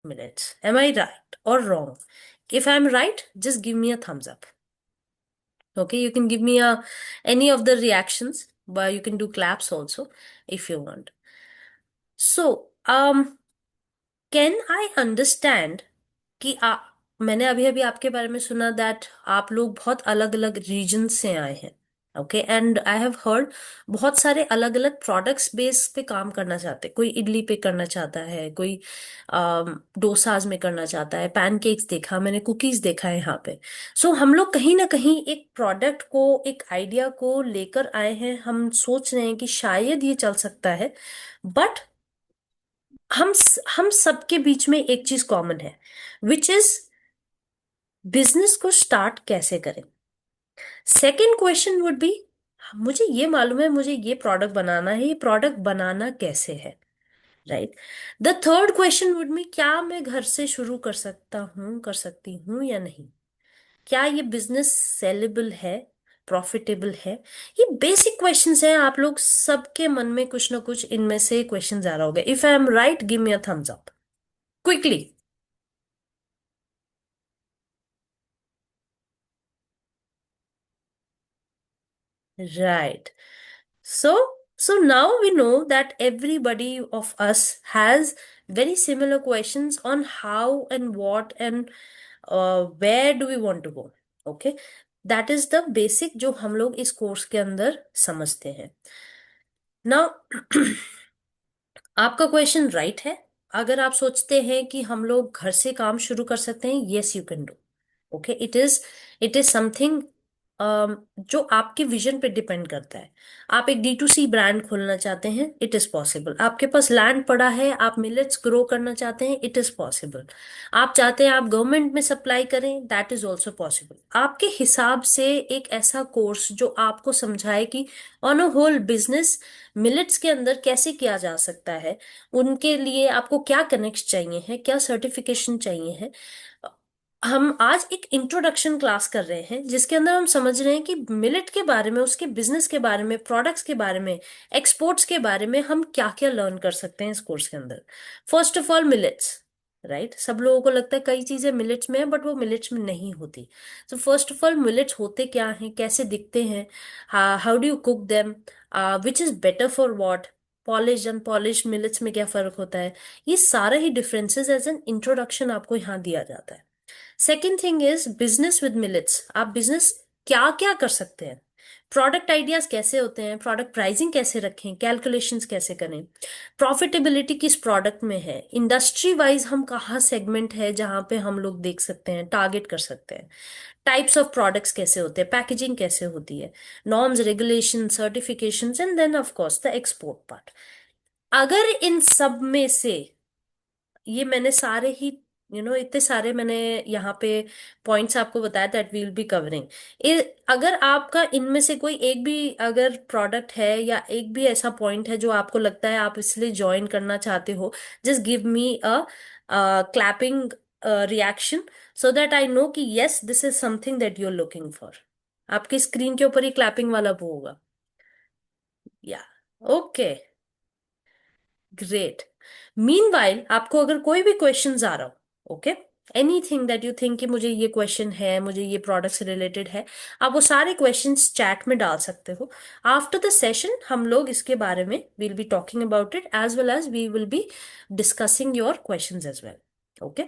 minutes. Am I right or wrong? If I'm right, just give me a thumbs up. Okay, you can give me a any of the reactions, but you can do claps also if you want. So, can I understand कि मैंने अभी अभी आपके बारे में सुना that आप लोग बहुत अलग अलग रीजन से आए हैं. Okay, and I have heard बहुत सारे अलग अलग प्रोडक्ट्स बेस पे काम करना चाहते हैं. कोई इडली पे करना चाहता है, कोई डोसाज में करना चाहता है, पैनकेक्स देखा मैंने, कुकीज देखा है यहाँ पे. सो हम लोग कहीं ना कहीं एक प्रोडक्ट को, एक आइडिया को लेकर आए हैं. हम सोच रहे हैं कि शायद ये चल सकता है. बट हम सबके बीच में एक चीज कॉमन है, विच इज बिजनेस को स्टार्ट कैसे करें. सेकेंड क्वेश्चन वुड बी, मुझे ये मालूम है मुझे ये प्रोडक्ट बनाना है, ये प्रोडक्ट बनाना कैसे है. Right. The third question would be, क्या मैं घर से शुरू कर सकता हूँ, कर सकती हूँ या नहीं. क्या ये बिजनेस सेलेबल है, प्रॉफिटेबल है. ये बेसिक क्वेश्चंस हैं. आप लोग सबके मन में कुछ ना कुछ इनमें से क्वेश्चंस आ रहा होगा. If I am right, give me a thumbs up quickly. Right. So now we know that everybody of us has very similar questions on how and what and where do we want to go. Okay. That is the basic जो हम लोग इस course के अंदर समझते हैं. Now आपका question right है. अगर आप सोचते हैं कि हम लोग घर से काम शुरू कर सकते हैं, yes you can do. Okay, it is something जो आपके विजन पे डिपेंड करता है. आप एक D2C ब्रांड खोलना चाहते हैं, इट इज पॉसिबल. आपके पास लैंड पड़ा है, आप मिलेट्स ग्रो करना चाहते हैं, इट इज पॉसिबल. आप चाहते हैं आप गवर्नमेंट में सप्लाई करें, दैट इज ऑल्सो पॉसिबल. आपके हिसाब से एक ऐसा कोर्स जो आपको समझाए कि on a whole business millets के अंदर कैसे किया जा सकता है, उनके लिए आपको क्या कनेक्ट चाहिए है, क्या सर्टिफिकेशन चाहिए है. हम आज एक इंट्रोडक्शन क्लास कर रहे हैं जिसके अंदर हम समझ रहे हैं कि मिलेट के बारे में, उसके बिजनेस के बारे में, प्रोडक्ट्स के बारे में, एक्सपोर्ट्स के बारे में हम क्या क्या लर्न कर सकते हैं इस कोर्स के अंदर. First of all millets. Right, सब लोगों को लगता है कई चीजें मिलेट्स में है, बट वो मिलेट्स में नहीं होती. So first of all millets होते क्या हैं, कैसे दिखते हैं, how do you cook them, which is better for what, polish unpolished millets में क्या फर्क होता है. ये सारे ही डिफरेंसेस एज एन इंट्रोडक्शन आपको यहाँ दिया जाता है. Second thing is business with millets. आप बिजनेस क्या क्या कर सकते हैं, प्रोडक्ट आइडियाज कैसे होते हैं, प्रोडक्ट प्राइसिंग कैसे रखें, कैलकुलेशंस कैसे करें, प्रॉफिटेबिलिटी किस प्रोडक्ट में है, इंडस्ट्री वाइज हम कहाँ सेगमेंट है जहां पे हम लोग देख सकते हैं, टारगेट कर सकते हैं, टाइप्स ऑफ प्रोडक्ट्स कैसे होते हैं, पैकेजिंग कैसे होती है, norms, regulation, certification, and then of course the export part. अगर इन सब में से ये मैंने सारे ही इतने सारे मैंने यहाँ पे पॉइंट्स आपको बताया that we will be covering. अगर आपका इनमें से कोई एक भी अगर प्रोडक्ट है या एक भी ऐसा पॉइंट है जो आपको लगता है आप इसलिए ज्वाइन करना चाहते हो, just give me a clapping reaction so that I know कि yes this is something that you are looking for. आपकी स्क्रीन के ऊपर ही क्लैपिंग वाला वो होगा. या, ओके, ग्रेट. मीनवाइल आपको अगर कोई भी क्वेश्चंस आ रहा हो, okay, anything that you think कि मुझे ये क्वेश्चन है, मुझे ये प्रोडक्ट से रिलेटेड है, आप वो सारे क्वेश्चंस चैट में डाल सकते हो. आफ्टर द सेशन हम लोग इसके बारे में will be talking about it as well as we will be discussing your questions as well. Okay.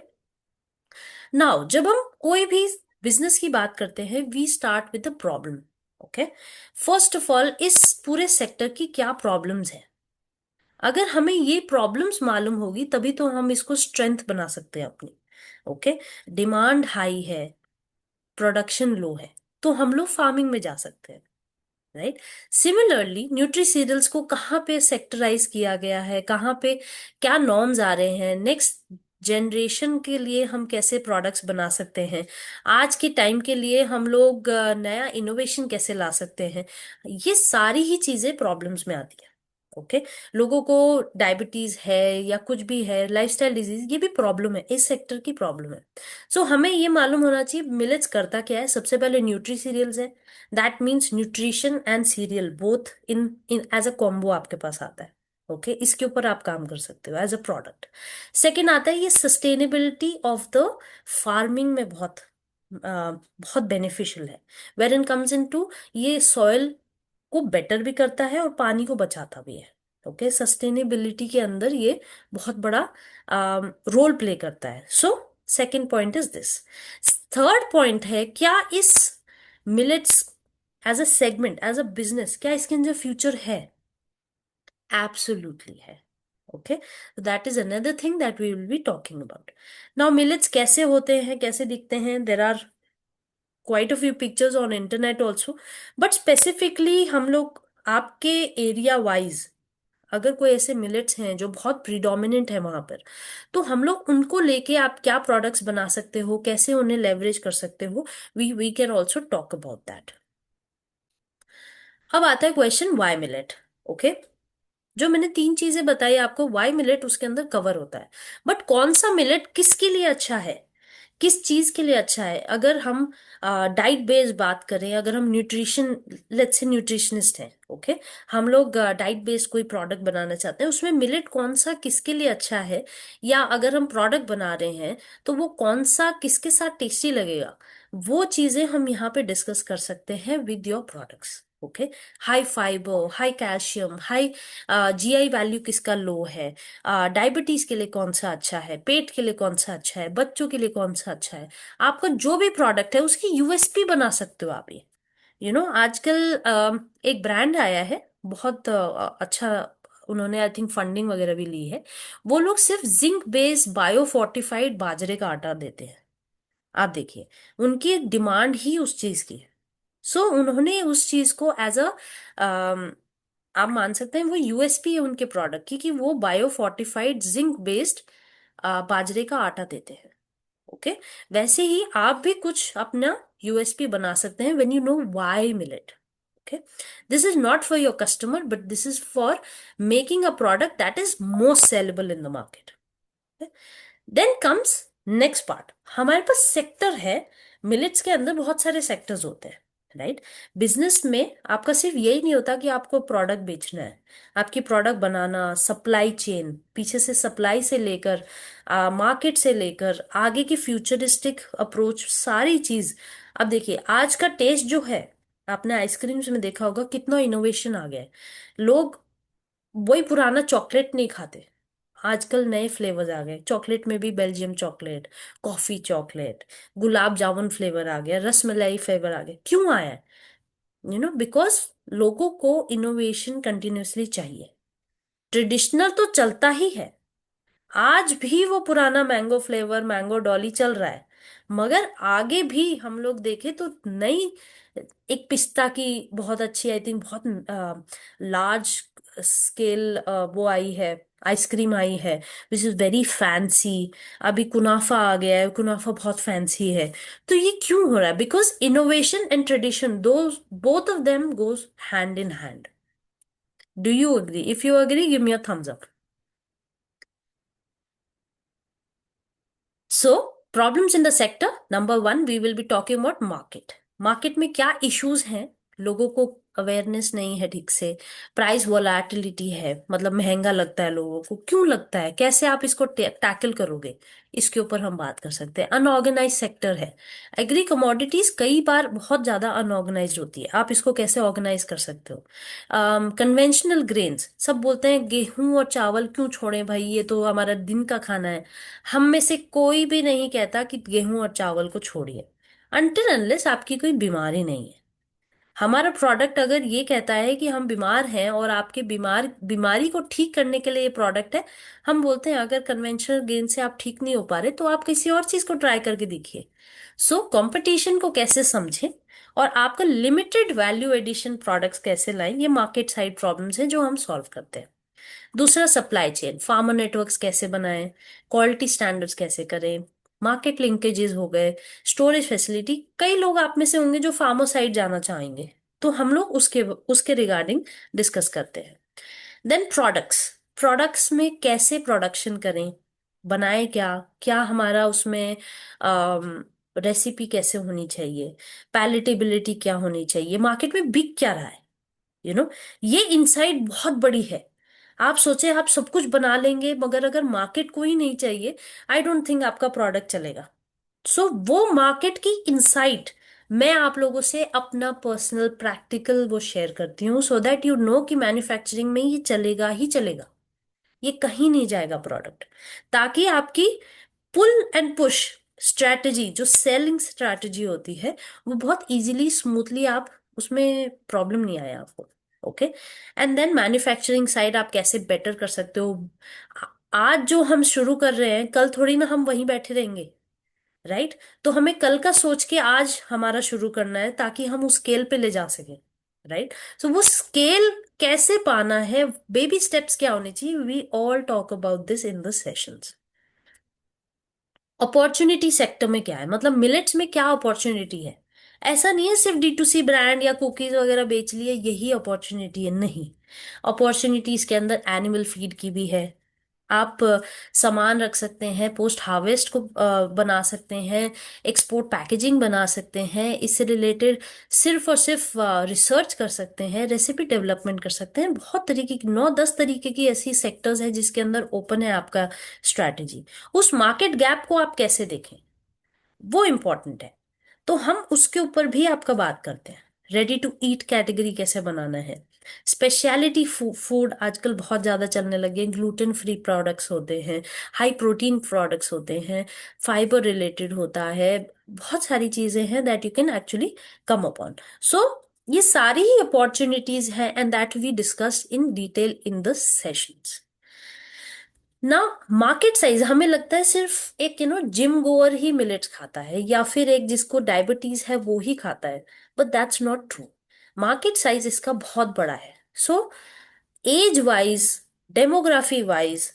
Now जब हम कोई भी बिजनेस की बात करते हैं, we start with the problem. Okay. First of all इस पूरे सेक्टर की क्या प्रॉब्लम्स है. अगर हमें ये प्रॉब्लम्स मालूम होगी तभी तो हम इसको स्ट्रेंथ बना सकते हैं अपनी. ओके. डिमांड हाई है, प्रोडक्शन लो है, तो हम लोग फार्मिंग में जा सकते हैं. राइट. सिमिलरली न्यूट्री सीरियल्स को कहाँ पे सेक्टराइज किया गया है, कहाँ पे क्या नॉर्म्स आ रहे हैं, नेक्स्ट जनरेशन के लिए हम कैसे प्रोडक्ट्स बना सकते हैं, आज के टाइम के लिए हम लोग नया इनोवेशन कैसे ला सकते हैं, ये सारी ही चीजें प्रॉब्लम्स में आती है. ओके. लोगों को डायबिटीज है या कुछ भी है, लाइफस्टाइल डिजीज, ये भी प्रॉब्लम है, इस सेक्टर की प्रॉब्लम है. सो हमें ये मालूम होना चाहिए मिलेट्स करता क्या है. सबसे पहले न्यूट्री सीरियल्स है. That means nutrition and cereal both in in as a combo आपके पास आता है. ओके, इसके ऊपर आप काम कर सकते हो एज अ प्रोडक्ट। सेकेंड आता है ये सस्टेनेबिलिटी ऑफ द फार्मिंग में बहुत बहुत बेनिफिशियल है। Where in comes in to ये सॉइल को बेटर भी करता है और पानी को बचाता भी है। ओके, सस्टेनेबिलिटी के अंदर ये बहुत बड़ा रोल प्ले करता है। So second point is this. Third point है, क्या इस millets as a segment, as a business, क्या इसके अंदर फ्यूचर है? एब्सोल्युटली है। Okay, that is another thing that we will be talking about now. Millets कैसे होते हैं, कैसे दिखते हैं? There are quite a few pictures on internet also, but specifically हम लोग आपके एरिया वाइज अगर कोई ऐसे मिलेट्स हैं जो बहुत प्रीडोमिनेंट है वहां पर, तो हम लोग उनको लेके आप क्या प्रोडक्ट्स बना सकते हो, कैसे उन्हें लेवरेज कर सकते हो, we can also talk about that. अब आता है क्वेश्चन वाई मिलेट। ओके, जो मैंने तीन चीजें बताई आपको, वाई मिलेट उसके अंदर कवर होता है। बट कौन सा मिलेट किसके लिए अच्छा है, किस चीज के लिए अच्छा है? अगर हम डाइट बेस्ड बात करें, अगर हम न्यूट्रिशन, लेट्स से न्यूट्रिशनिस्ट हैं, ओके, हम लोग डाइट बेस्ड कोई प्रोडक्ट बनाना चाहते हैं, उसमें मिलेट कौन सा किसके लिए अच्छा है, या अगर हम प्रोडक्ट बना रहे हैं तो वो कौन सा किसके साथ टेस्टी लगेगा, वो चीजें हम यहाँ पे डिस्कस कर सकते हैं with your products. Okay, high fibre, high calcium, high GI value किसका लो है, डायबिटीज के लिए कौन सा अच्छा है, पेट के लिए कौन सा अच्छा है, बच्चों के लिए कौन सा अच्छा है। आपका जो भी प्रोडक्ट है उसकी यूएसपी बना सकते हो आप ये। आजकल एक ब्रांड आया है बहुत अच्छा, उन्होंने आई थिंक फंडिंग वगैरह भी ली है। वो लोग सिर्फ जिंक बेस्ड बायो फोर्टिफाइड बाजरे का आटा देते हैं। आप देखिए, उनकी डिमांड ही उस चीज की है। सो उन्होंने उस चीज को एज अ, आप मान सकते हैं वो यूएसपी है उनके प्रोडक्ट की, कि वो बायो फोर्टिफाइड जिंक बेस्ड बाजरे का आटा देते हैं। ओके, वैसे ही आप भी कुछ अपना यूएसपी बना सकते हैं when you know why millet. Okay, this is not for your customer, but this is for making a product that is most sellable in the market. Then comes next part, हमारे पास sector है। Millets के अंदर बहुत सारे sectors होते हैं, right? Business में आपका सिर्फ यही नहीं होता कि आपको प्रोडक्ट बेचना है, आपकी प्रोडक्ट बनाना, सप्लाई चेन, पीछे से सप्लाई से लेकर मार्केट से लेकर आगे की फ्यूचरिस्टिक अप्रोच, सारी चीज। अब देखिए, आज का टेस्ट जो है, आपने आइसक्रीम्स में देखा होगा कितना इनोवेशन आ गया है। लोग वही पुराना चॉकलेट नहीं खाते, आजकल नए फ्लेवर्स आ गए। चॉकलेट में भी Belgium chocolate, coffee chocolate, gulab jamun flavour आ गया, रसमलाई फ्लेवर आ गया। क्यों आया है? बिकॉज लोगों को इनोवेशन कंटिन्यूअसली चाहिए। ट्रेडिशनल तो चलता ही है, आज भी वो पुराना मैंगो फ्लेवर, मैंगो डॉली चल रहा है। मगर आगे भी हम लोग देखें तो नई, एक पिस्ता की बहुत अच्छी, आई थिंक बहुत लार्ज स्केल वो आई है, आइसक्रीम आई है, विच इज वेरी फैंसी। अभी कुनाफा आ गया है, कुनाफा बहुत फैंसी है। तो ये क्यों हो रहा है? बिकॉज इनोवेशन एंड ट्रेडिशन, दो, both of them goes hand in hand. Do you agree? If you agree, give me a thumbs up. So, problems in the sector. Number one, we will be talking about market. Market में क्या issues हैं? लोगों को awareness नहीं है ठीक से, price volatility है, मतलब महंगा लगता है लोगों को, क्यों लगता है, कैसे आप इसको टैकल करोगे, इसके ऊपर हम बात कर सकते हैं। अनऑर्गेनाइज सेक्टर है, एग्री कमोडिटीज कई बार बहुत ज्यादा अनऑर्गेनाइज होती है, आप इसको कैसे ऑर्गेनाइज कर सकते हो। कन्वेंशनल ग्रेन्स, सब बोलते हैं गेहूं और चावल क्यों छोड़ें भाई, ये तो हमारा दिन का खाना है। हम में से कोई भी नहीं कहता कि गेहूं और चावल को छोड़िए, अनटिल अनलेस आपकी कोई बीमारी नहीं है। हमारा प्रोडक्ट अगर ये कहता है कि हम बीमार हैं और आपके बीमारी को ठीक करने के लिए ये प्रोडक्ट है, हम बोलते हैं अगर कन्वेंशनल गेन से आप ठीक नहीं हो पा रहे तो आप किसी और चीज को ट्राई करके देखिए। सो कंपटीशन को कैसे समझें और आपका लिमिटेड वैल्यू एडिशन प्रोडक्ट्स कैसे लाएं, ये मार्केट साइड प्रॉब्लम्स हैं जो हम सॉल्व करते हैं। दूसरा, सप्लाई चेन, फार्मर नेटवर्क्स कैसे बनाएं, क्वालिटी स्टैंडर्ड्स कैसे करें, मार्केट लिंकेजेस हो गए, स्टोरेज फैसिलिटी। कई लोग आप में से होंगे जो फार्मर साइड जाना चाहेंगे, तो हम लोग उसके उसके रिगार्डिंग डिस्कस करते हैं। देन प्रोडक्ट्स, प्रोडक्ट्स में कैसे प्रोडक्शन करें, बनाए क्या, क्या हमारा उसमें रेसिपी कैसे होनी चाहिए, पैलेटेबिलिटी क्या होनी चाहिए, मार्केट में बिक क्या रहा है। यू नो ये इनसाइट बहुत बड़ी है। आप सोचे आप सब कुछ बना लेंगे, मगर अगर मार्केट को ही नहीं चाहिए, आई डोंट थिंक आपका प्रोडक्ट चलेगा। सो वो मार्केट की इंसाइट मैं आप लोगों से अपना पर्सनल प्रैक्टिकल वो शेयर करती हूँ, सो दैट यू नो कि मैन्युफैक्चरिंग में ये चलेगा ही चलेगा, ये कहीं नहीं जाएगा प्रोडक्ट। ताकि आपकी पुल एंड पुश स्ट्रैटेजी, जो सेलिंग स्ट्रैटेजी होती है, वो बहुत इजीली स्मूथली आप उसमें प्रॉब्लम नहीं आया आपको। Okay. And then manufacturing side आप कैसे बेटर कर सकते हो। आ- आज जो हम शुरू कर रहे हैं, कल थोड़ी ना हम वहीं बैठे रहेंगे, राइट। तो हमें कल का सोच के आज हमारा शुरू करना है, ताकि हम उस स्केल पे ले जा सकें, राइट। सो वो स्केल कैसे पाना है, बेबी स्टेप्स क्या होने चाहिए, we all talk about this in the sessions. Opportunity sector में क्या है, मतलब मिलेट्स में क्या अपॉर्चुनिटी है। ऐसा नहीं है सिर्फ D2C ब्रांड या कुकीज वगैरह बेच लिए यही अपॉर्चुनिटी है, नहीं। अपॉर्चुनिटीज के अंदर एनिमल फीड की भी है। आप सामान रख सकते हैं, पोस्ट हार्वेस्ट को बना सकते हैं, एक्सपोर्ट पैकेजिंग बना सकते हैं, इससे रिलेटेड सिर्फ और सिर्फ रिसर्च कर सकते हैं, रेसिपी डेवलपमेंट कर सकते हैं। बहुत तरीके की 9-10 तरीके की ऐसी सेक्टर्स है जिसके अंदर ओपन है आपका स्ट्रैटेजी। उस मार्केट गैप को आप कैसे देखें, वो इंपॉर्टेंट है। तो हम उसके ऊपर भी आपका बात करते हैं। रेडी टू ईट कैटेगरी कैसे बनाना है। स्पेशलिटी फूड आजकल बहुत ज्यादा चलने लगे हैं, ग्लूटेन फ्री प्रोडक्ट्स होते हैं, हाई प्रोटीन प्रोडक्ट्स होते हैं, फाइबर रिलेटेड होता है, बहुत सारी चीजें हैं that you can actually come upon. So ये सारी ही अपॉर्चुनिटीज हैं, and that we discuss in detail in the sessions. ना मार्केट साइज हमें लगता है सिर्फ एक जिम गोअर ही मिलेट्स खाता है, या फिर एक जिसको डायबिटीज है वो ही खाता है, but that's not true. Market size इसका बहुत बड़ा है। So age wise, demography wise,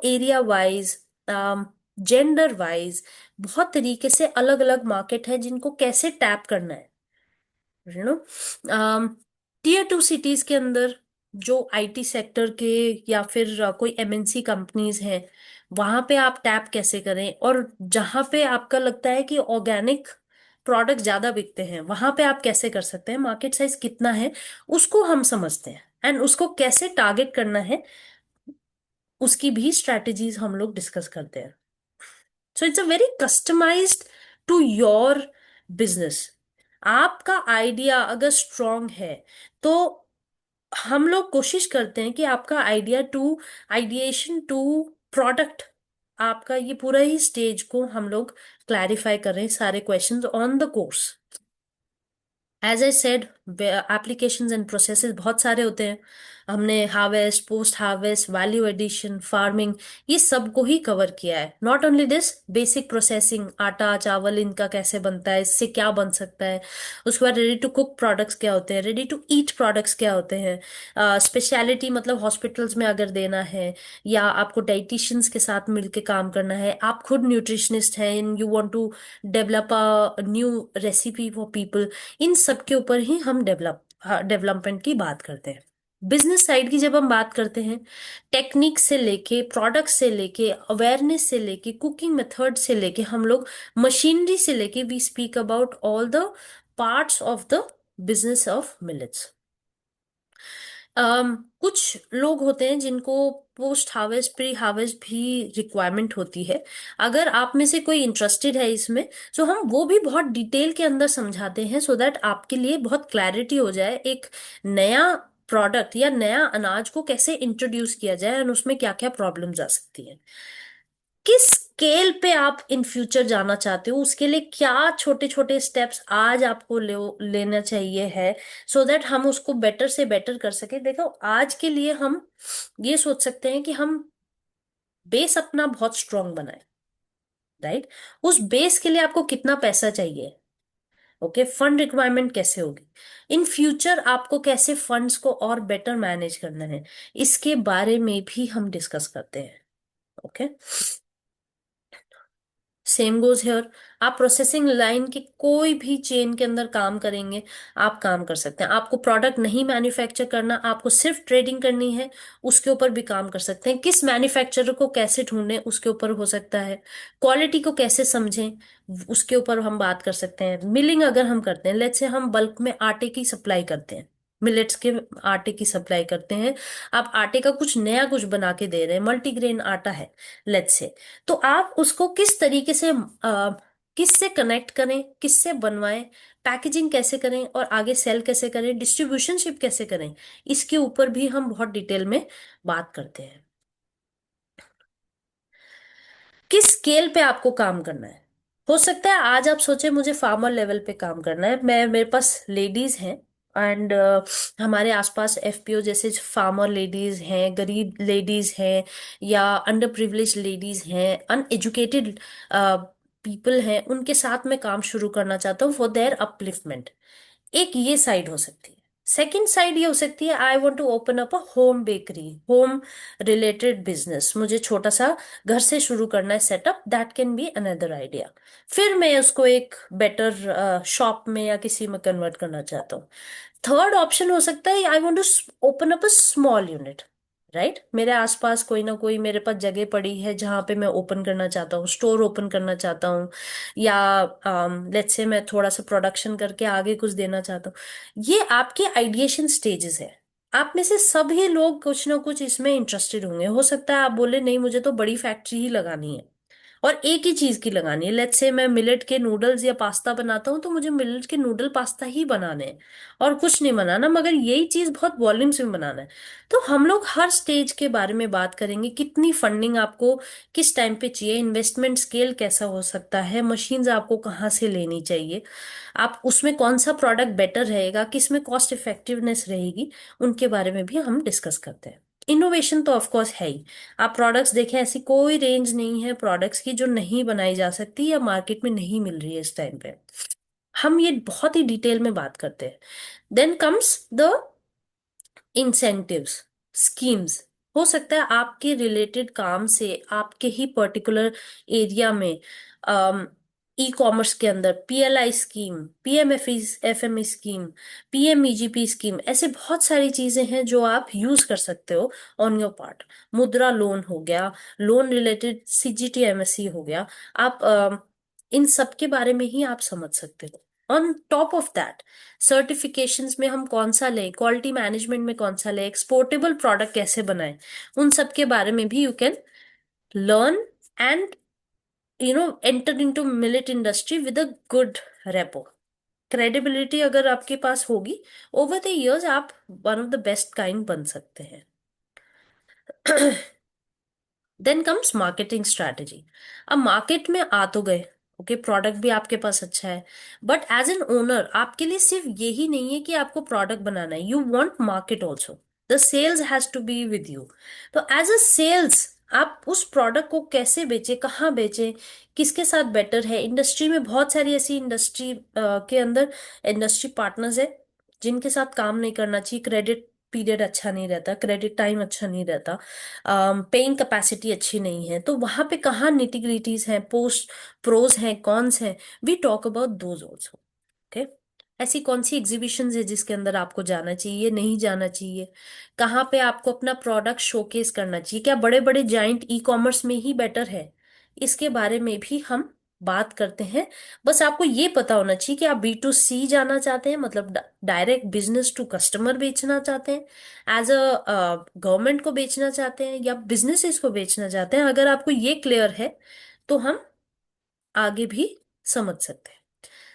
area wise, gender wise, बहुत तरीके से अलग अलग मार्केट है जिनको कैसे टैप करना है। यू नो Tier 2 सिटीज के अंदर जो IT सेक्टर के या फिर कोई MNC कंपनीज हैं, वहां पे आप टैप कैसे करें। और जहां पे आपका लगता है कि ऑर्गेनिक प्रोडक्ट ज्यादा बिकते हैं, वहां पे आप कैसे कर सकते हैं, मार्केट साइज कितना है उसको हम समझते हैं, एंड उसको कैसे टारगेट करना है, उसकी भी स्ट्रैटेजीज हम लोग डिस्कस करते हैं। So it's a very customized to your business. आपका आइडिया अगर स्ट्रांग है, तो हम लोग कोशिश करते हैं कि आपका idea to ideation to product, आपका ये पूरा ही स्टेज को हम लोग क्लैरिफाई करें, सारे questions on the course. As I said, applications and processes बहुत सारे होते हैं। हमने harvest, post harvest, value addition, farming, ये सब को ही कवर किया है। Not only this, basic processing, आटा चावल इनका कैसे बनता है, इससे क्या बन सकता है। उसके बाद रेडी टू कुक प्रोडक्ट्स क्या होते हैं, रेडी टू ईट प्रोडक्ट्स क्या होते हैं, स्पेशलिटी मतलब हॉस्पिटल्स में अगर देना है, या आपको डाइटिशियंस के साथ मिलके काम करना है, आप खुद न्यूट्रिशनिस्ट हैं and you want to develop a new recipe for people, इन सब के ऊपर ही हम डेवलपमेंट की बात करते हैं। बिजनेस साइड की जब हम बात करते हैं, टेक्निक से लेके, प्रोडक्ट से लेके, अवेयरनेस से लेके, कुकिंग मेथड से लेके, हम लोग मशीनरी से लेके, we speak about all the parts of the business of millets. कुछ लोग होते हैं जिनको पोस्ट हार्वेस्ट, प्री हार्वेस्ट भी रिक्वायरमेंट होती है। अगर आप में से कोई इंटरेस्टेड है इसमें, तो हम वो भी बहुत डिटेल के अंदर समझाते हैं, सो दैट आपके लिए बहुत क्लैरिटी हो जाए एक नया प्रोडक्ट या नया अनाज को कैसे इंट्रोड्यूस किया जाए, और उसमें क्या क्या प्रॉब्लम्स आ सकती हैं, किस स्केल पे आप इन फ्यूचर जाना चाहते हो, उसके लिए क्या छोटे छोटे स्टेप्स आज आपको लेना चाहिए है, सो दैट हम उसको बेटर से बेटर कर सके। देखो, आज के लिए हम ये सोच सकते हैं कि हम बेस अपना बहुत स्ट्रांग बनाए, राइट। उस बेस के लिए आपको कितना पैसा चाहिए, ओके, फंड रिक्वायरमेंट कैसे होगी, इन फ्यूचर आपको कैसे फंड्स को और बेटर मैनेज करना है, इसके बारे में भी हम डिस्कस करते हैं। Okay, same goes hair. आप प्रोसेसिंग लाइन की कोई भी चेन के अंदर काम करेंगे, आप काम कर सकते हैं। आपको प्रोडक्ट नहीं मैन्युफैक्चर करना, आपको सिर्फ ट्रेडिंग करनी है, उसके ऊपर भी काम कर सकते हैं। किस मैन्युफैक्चरर को कैसे ढूंढें, उसके ऊपर हो सकता है। क्वालिटी को कैसे समझें, उसके ऊपर हम बात कर सकते हैं। मिलिंग अगर हम करते हैं, लेट्स से हम बल्क में आटे की सप्लाई करते हैं, मिलेट्स के आटे की सप्लाई करते हैं। आप आटे का कुछ नया कुछ बना के दे रहे हैं, मल्टीग्रेन आटा है लेट्स से, तो आप उसको किस तरीके से किससे कनेक्ट करें, किससे बनवाएं, पैकेजिंग कैसे करें और आगे सेल कैसे करें, डिस्ट्रीब्यूशनशिप कैसे करें, इसके ऊपर भी हम बहुत डिटेल में बात करते हैं। किस स्केल पे आपको काम करना है। हो सकता है आज आप सोचे मुझे फार्मर लेवल पे काम करना है, मैं मेरे पास लेडीज हैं एंड हमारे आसपास एफपीओ जैसे फार्मर लेडीज हैं, गरीब लेडीज हैं, या अंडर प्रिविलेज लेडीज हैं, अनएजुकेटेड पीपल हैं, उनके साथ मैं काम शुरू करना चाहता हूँ फॉर देयर अपलिफ्टमेंट। एक ये साइड हो सकती है। सेकेंड साइड ये हो सकती है, I want to open up a home bakery, home related business, मुझे छोटा सा घर से शुरू करना है setup, that can be another idea. फिर मैं उसको एक बेटर शॉप में या किसी में कन्वर्ट करना चाहता हूँ। थर्ड ऑप्शन हो सकता है, I want to open up a small unit, right, मेरे आसपास कोई ना कोई मेरे पास जगह पड़ी है जहां पे मैं ओपन करना चाहता हूँ, स्टोर ओपन करना चाहता हूँ, या लेट्स से मैं थोड़ा सा प्रोडक्शन करके आगे कुछ देना चाहता हूँ। ये आपके आइडिएशन स्टेजेस है। आप में से सभी लोग कुछ ना कुछ इसमें इंटरेस्टेड होंगे। हो सकता है आप बोले नहीं मुझे तो बड़ी फैक्ट्री ही लगानी है और एक ही चीज की लगानी है, लेट्स से मैं मिलेट के नूडल्स या पास्ता बनाता हूँ तो मुझे मिलेट के नूडल पास्ता ही बनाने हैं और कुछ नहीं बनाना, मगर यही चीज बहुत वॉल्यूम्स में बनाना है। तो हम लोग हर स्टेज के बारे में बात करेंगे, कितनी फंडिंग आपको किस टाइम पे चाहिए, इन्वेस्टमेंट स्केल कैसा हो सकता है, मशीन्स आपको कहाँ से लेनी चाहिए, आप उसमें कौन सा प्रोडक्ट बेटर रहेगा, किस में कॉस्ट इफेक्टिवनेस रहेगी, उनके बारे में भी हम डिस्कस करते हैं। इनोवेशन तो ऑफ कोर्स है ही। आप प्रोडक्ट्स देखें, ऐसी कोई रेंज नहीं है प्रोडक्ट्स की जो नहीं बनाई जा सकती या मार्केट में नहीं मिल रही है इस टाइम पे। हम ये बहुत ही डिटेल में बात करते हैं। Then comes the incentives, schemes. हो सकता है आपके रिलेटेड काम से आपके ही पर्टिकुलर एरिया में ई कॉमर्स के अंदर PLI scheme, PMFME scheme, PMEGP scheme, ऐसे बहुत सारी चीजें हैं जो आप यूज कर सकते हो ऑन योर पार्ट। मुद्रा लोन हो गया, लोन रिलेटेड सीजीटीएमएससी हो गया, आप इन सब के बारे में ही आप समझ सकते हो। On top of that, certifications में हम कौन सा लें, क्वालिटी मैनेजमेंट में कौन सा लें, एक्सपोर्टेबल प्रोडक्ट कैसे बनाएं, उन सब के बारे में भी you can learn and enter into millet industry with a good repo, credibility अगर आपके पास होगी, ओवर द इयर्स आप one of the best kind बन सकते हैं। Then comes marketing strategy. अब मार्केट में आ तो गए, ओके, प्रोडक्ट भी आपके पास अच्छा है, बट एज एन ओनर आपके लिए सिर्फ यही नहीं है कि आपको प्रोडक्ट बनाना है, you want market also, the sales has to be with you. तो एज अ सेल्स आप उस प्रोडक्ट को कैसे बेचे, कहाँ बेचे, किसके साथ बेटर है। इंडस्ट्री में बहुत सारी ऐसी इंडस्ट्री के अंदर इंडस्ट्री पार्टनर्स है जिनके साथ काम नहीं करना चाहिए, क्रेडिट पीरियड अच्छा नहीं रहता, क्रेडिट टाइम अच्छा नहीं रहता, पेइंग कैपेसिटी अच्छी नहीं है, तो वहां पे कहाँ निटी ग्रिटीज हैं, पोस्ट प्रोज हैं, कॉन्स हैं, we talk about those also. Okay, ऐसी कौन सी एग्जीबिशंस है जिसके अंदर आपको जाना चाहिए, नहीं जाना चाहिए, कहाँ पे आपको अपना प्रोडक्ट शोकेस करना चाहिए, क्या बड़े बड़े जाइंट ई कॉमर्स में ही बेटर है, इसके बारे में भी हम बात करते हैं। बस आपको ये पता होना चाहिए कि आप B2C जाना चाहते हैं, मतलब डायरेक्ट बिजनेस टू कस्टमर बेचना चाहते हैं, एज अ गवर्नमेंट को बेचना चाहते हैं, या बिजनेसेस को बेचना चाहते हैं। अगर आपको ये क्लियर है तो हम आगे भी समझ सकते हैं।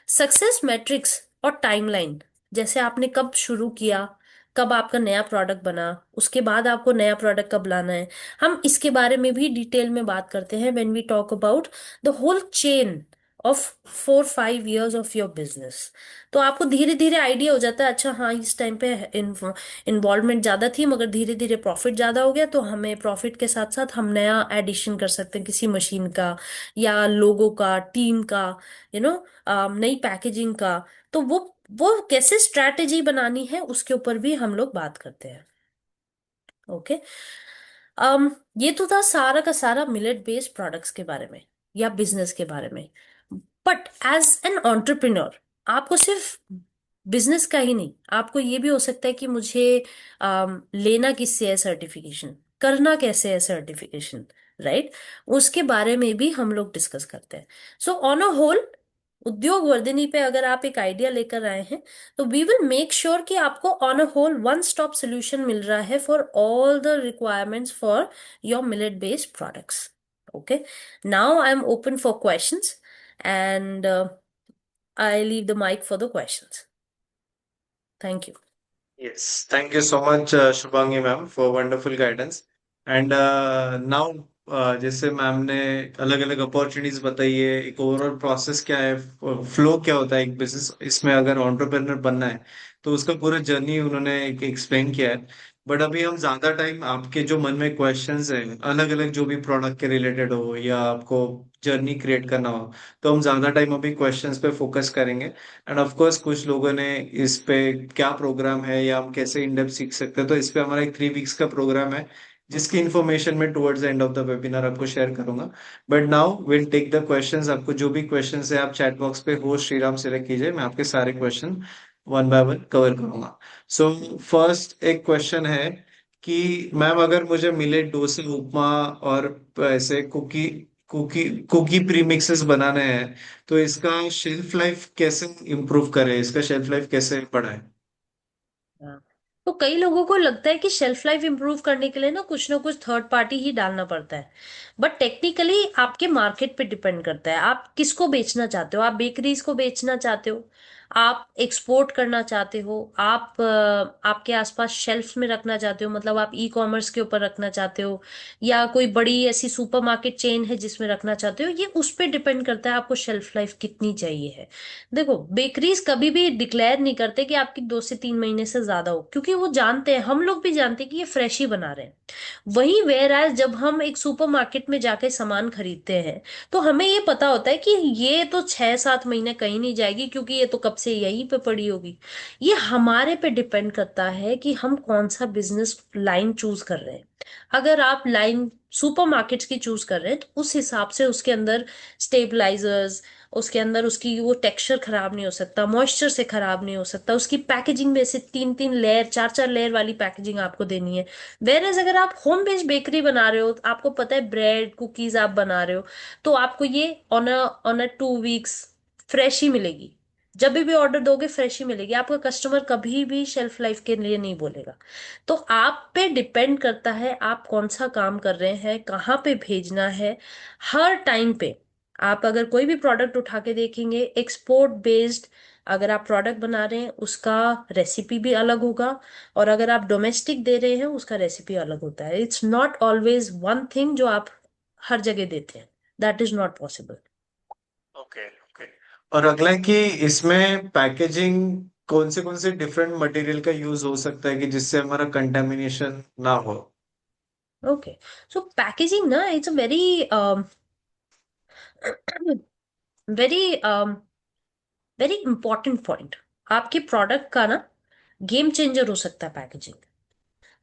सक्सेस मैट्रिक्स और टाइमलाइन, जैसे आपने कब शुरू किया, कब आपका नया प्रोडक्ट बना, उसके बाद आपको नया प्रोडक्ट कब लाना है, हम इसके बारे में भी डिटेल में बात करते हैं when we talk about the whole chain of 4-5 years of your business. तो आपको धीरे धीरे आइडिया हो जाता है, अच्छा हाँ इस टाइम पे इन्वॉल्वमेंट ज्यादा थी मगर धीरे धीरे प्रॉफिट ज्यादा हो गया, तो हमें प्रॉफिट के साथ साथ हम नया एडिशन कर सकते हैं किसी मशीन का या लोगो का, टीम का, यू नो नई पैकेजिंग का। तो वो कैसे स्ट्रैटेजी बनानी है उसके ऊपर भी हम लोग बात करते हैं। ओके, ये तो था सारा का सारा मिलेट बेस्ड प्रोडक्ट्स के बारे में या बिजनेस के बारे में। बट एज एन एंटरप्रेन्योर आपको सिर्फ बिजनेस का ही नहीं, आपको ये भी हो सकता है कि मुझे लेना किससे है सर्टिफिकेशन, करना कैसे है सर्टिफिकेशन, राइट, उसके बारे में भी हम लोग डिस्कस करते हैं। सो ऑन अ होल उद्योग वर्धिनी पे अगर आप एक आइडिया लेकर आए हैं, तो वी विल मेक श्योर कि आपको on a whole one stop solution मिल रहा है for all the requirements for your millet based products. Okay, now I am open for questions and I leave the mic for the questions. Thank you. Yes, thank you so much, Shubhangi ma'am, for wonderful guidance. And now, जैसे ma'am ने अलग अलग opportunities बताई है, एक overall process क्या है, flow क्या होता है एक बिजनेस इसमें अगर एंटरप्रेन्योर बनना है, तो उसका पूरा जर्नी उन्होंने एक एक्सप्लेन किया है। बट अभी हम ज्यादा टाइम आपके जो मन में क्वेश्चंस हैं अलग अलग जो भी प्रोडक्ट के रिलेटेड हो या आपको जर्नी क्रिएट करना हो, तो हम ज्यादा टाइम अभी क्वेश्चंस पे फोकस करेंगे। एंड ऑफ कोर्स कुछ लोगों ने इस पे क्या प्रोग्राम है या हम कैसे इन डेप्थ सीख सकते हैं, तो इस पे हमारा एक 3 वीक्स का प्रोग्राम है जिसकी इन्फॉर्मेशन मैं towards the end of the webinar आपको शेयर करूंगा। But now will take the questions. आपको जो भी क्वेश्चंस है आप चैट बॉक्स पे हो श्रीराम सिलेक्ट कीजिए, मैं आपके सारे question one by one cover करूंगा। सो फर्स्ट एक क्वेश्चन है कि मैम अगर मुझे मिले डोसा उपमा और ऐसे कुकी कुकी कुकी प्रीमिक्सेस बनाने हैं, तो इसका शेल्फ लाइफ कैसे इम्प्रूव करें, इसका शेल्फ लाइफ कैसे बढ़ाए? हाँ। तो कई लोगों को लगता है कि शेल्फ लाइफ इंप्रूव करने के लिए ना कुछ थर्ड पार्टी ही डालना पड़ता है। बट टेक्निकली आपके मार्केट पे डिपेंड करता है, आप किसको बेचना चाहते हो। आप बेकरीज को बेचना चाहते हो, आप एक्सपोर्ट करना चाहते हो, आप आपके आसपास शेल्फ में रखना चाहते हो, मतलब आप ई कॉमर्स के ऊपर रखना चाहते हो, या कोई बड़ी ऐसी सुपरमार्केट चेन है जिसमें रखना चाहते हो, ये उस पे डिपेंड करता है आपको शेल्फ लाइफ कितनी चाहिए है। देखो, बेकरीज कभी भी डिक्लेयर नहीं करते कि आपकी 2 से 3 महीने से ज्यादा हो, क्योंकि वो जानते हैं, हम लोग भी जानते हैं कि ये फ्रेश ही बना रहे हैं। वहीं वेयर एज जब हम एक सुपरमार्केट में जाके सामान खरीदते हैं, तो हमें ये पता होता है कि ये तो 6-7 महीने कहीं नहीं जाएगी, क्योंकि ये तो कब से यहीं पे पड़ी होगी। ये हमारे पे डिपेंड करता है कि हम कौन सा बिजनेस लाइन चूज कर रहे हैं। अगर आप लाइन सुपरमार्केट्स की चूज कर रहे हैं, तो उस हिसाब से उसके अंदर स्टेबलाइजर्स, उसके अंदर उसकी वो टेक्सचर खराब नहीं हो सकता, मॉइस्चर से खराब नहीं हो सकता, उसकी पैकेजिंग में से 3-3 लेयर 4-4 लेयर वाली पैकेजिंग आपको देनी है। वेर एज अगर आप होम बेस्ड बेकरी बना रहे हो, तो आपको पता है ब्रेड कुकीज आप बना रहे हो, तो आपको ये ऑन अ 2 वीक्स फ्रेश ही मिलेगी। जब भी ऑर्डर दोगे फ्रेश ही मिलेगी, आपका कस्टमर कभी भी शेल्फ लाइफ के लिए नहीं बोलेगा। तो आप पे डिपेंड करता है आप कौन सा काम कर रहे हैं, कहाँ पे भेजना है। हर टाइम पे आप अगर कोई भी प्रोडक्ट उठा के देखेंगे एक्सपोर्ट बेस्ड, अगर आप प्रोडक्ट बना रहे हैं उसका रेसिपी भी अलग होगा, और अगर आप डोमेस्टिक दे रहे हैं उसका रेसिपी अलग होता है। It's not always one thing जो आप हर जगह देते हैं, that is not possible. Okay okay. और अगला है कि इसमें पैकेजिंग कौन से डिफरेंट मटेरियल का यूज हो सकता है कि जिससे हमारा कंटेमिनेशन ना हो? ओके, सो पैकेजिंग ना it's a very very very important point. आपके प्रोडक्ट का ना गेम चेंजर हो सकता है पैकेजिंग।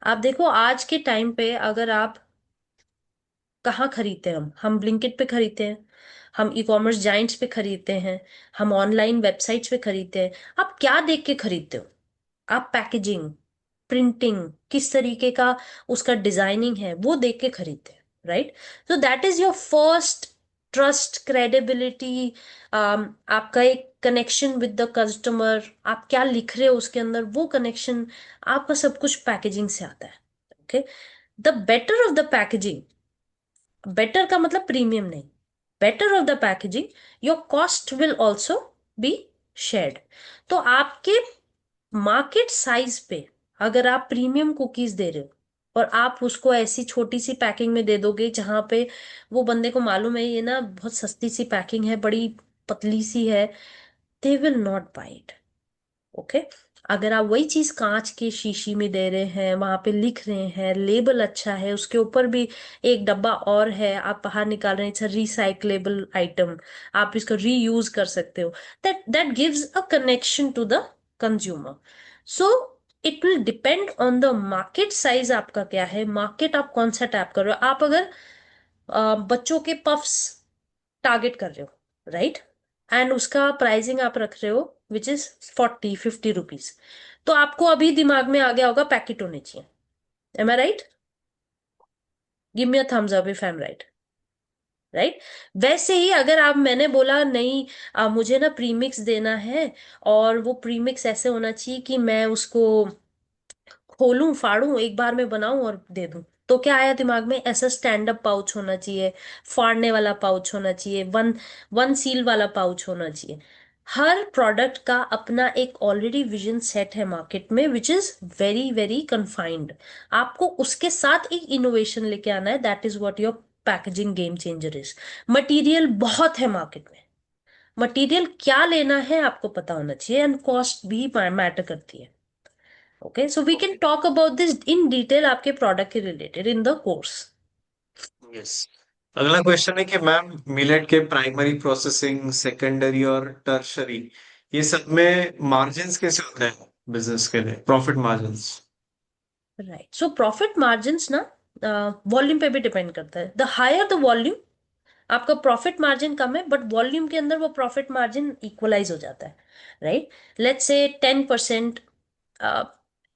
आप देखो आज के टाइम पे अगर आप कहाँ खरीदते हैं, हम ब्लिंकिट पे खरीदते हैं, हम ई कॉमर्स जाइंट्स पे खरीदते हैं, हम ऑनलाइन वेबसाइट्स पे खरीदते हैं। आप क्या देख के खरीदते हो? आप पैकेजिंग, प्रिंटिंग, किस तरीके का उसका डिजाइनिंग है वो देख के खरीदते हैं, राइट? तो that is your first trust, credibility, आपका एक कनेक्शन विद द कस्टमर। आप क्या लिख रहे हो उसके अंदर, वो कनेक्शन आपका सब कुछ पैकेजिंग से आता है। Okay, the better of the packaging, better का मतलब प्रीमियम नहीं, better of the packaging, your cost will also be shared. तो आपके मार्केट साइज पे अगर आप प्रीमियम कुकीज दे रहे हो और आप उसको ऐसी छोटी सी पैकिंग में दे दोगे जहां पे वो बंदे को मालूम है ये ना बहुत सस्ती सी पैकिंग है, बड़ी पतली सी है, they will not by it. Okay, अगर आप वही चीज कांच की शीशी में दे रहे हैं, वहां पे लिख रहे हैं, लेबल अच्छा है, उसके ऊपर भी एक डब्बा और है, आप बाहर निकाल रहे हैं, इट्स रिसाइक्लेबल आइटम, आप इसको रीयूज कर सकते हो, that that gives a connection to the consumer. So it will depend on the market size, आपका क्या है मार्केट, आप कौन सा टैप कर रहे हो। आप अगर बच्चों के पफ्स टारगेट कर रहे हो, राइट, एंड उसका प्राइसिंग आप रख रहे हो विच इज 40-50 रुपीज, तो आपको अभी दिमाग में आ गया होगा पैकेट होने चाहिए। Am I right? Give me a thumbs up if I am right. Right. वैसे ही अगर आप, मैंने बोला नहीं, मुझे ना प्रीमिक्स देना है, और वो प्रीमिक्स ऐसे होना चाहिए कि मैं उसको खोलूं फाड़ूं एक बार में बनाऊं और दे दूं, तो क्या आया दिमाग में, ऐसा स्टैंड अप पाउच होना चाहिए, फाड़ने वाला पाउच होना चाहिए, वन वन सील वाला पाउच होना चाहिए। हर प्रोडक्ट का अपना एक ऑलरेडी विजन सेट है मार्केट में, which is very very confined. आपको उसके साथ एक इनोवेशन लेके आना है, that is what your packaging game changer is. Material बहुत है मार्केट में, मटेरियल क्या लेना है आपको पता होना चाहिए, एंड कॉस्ट भी मैटर करती है। Okay, so we can okay. Talk about this in detail आपके प्रोडक्ट के related in the course. Yes. अगला क्वेश्चन है कि मैम, मिलेट के प्राइमरी प्रोसेसिंग, सेकेंडरी और टर्शरी, ये सब में मार्जिन्स कैसे होते हैं बिजनेस के लिए, profit margins? Right, so profit margins ना वॉल्यूम पे भी डिपेंड करता है। द हायर द वॉल्यूम, आपका प्रॉफिट मार्जिन कम है, बट वॉल्यूम के अंदर वो प्रॉफिट मार्जिन इक्वलाइज हो जाता है। राइट, लेट्स से 10%,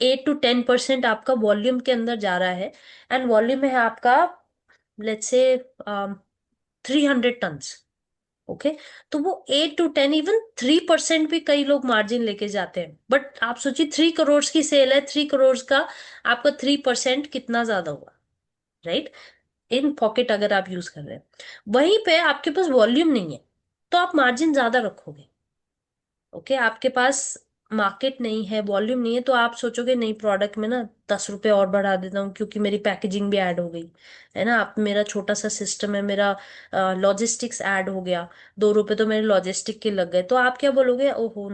8 to 10% आपका वॉल्यूम के अंदर जा रहा है, एंड वॉल्यूम है आपका, लेट्स से 300 टन्स। ओके, तो वो 8 to 10, इवन 3% भी कई लोग मार्जिन लेके जाते हैं। बट आप सोचिए 3 करोड़ की सेल है, 3 करोड़ का आपका 3% कितना ज्यादा हुआ, राइट। इन पॉकेट अगर आप यूज कर रहे हैं, वहीं पे आपके पास वॉल्यूम नहीं है, तो आप मार्जिन ज्यादा रखोगे। ओके, आपके पास मार्केट नहीं है, वॉल्यूम नहीं है, तो आप सोचोगे नहीं, प्रोडक्ट में ना 10 रुपए और बढ़ा देता हूँ क्योंकि मेरी पैकेजिंग भी ऐड हो गई, है ना। आप, मेरा छोटा सा सिस्टम है, मेरा लॉजिस्टिक्स ऐड हो गया, 2 रुपए तो मेरे लॉजिस्टिक के लग गए, तो आप क्या बोलोगे, ओहो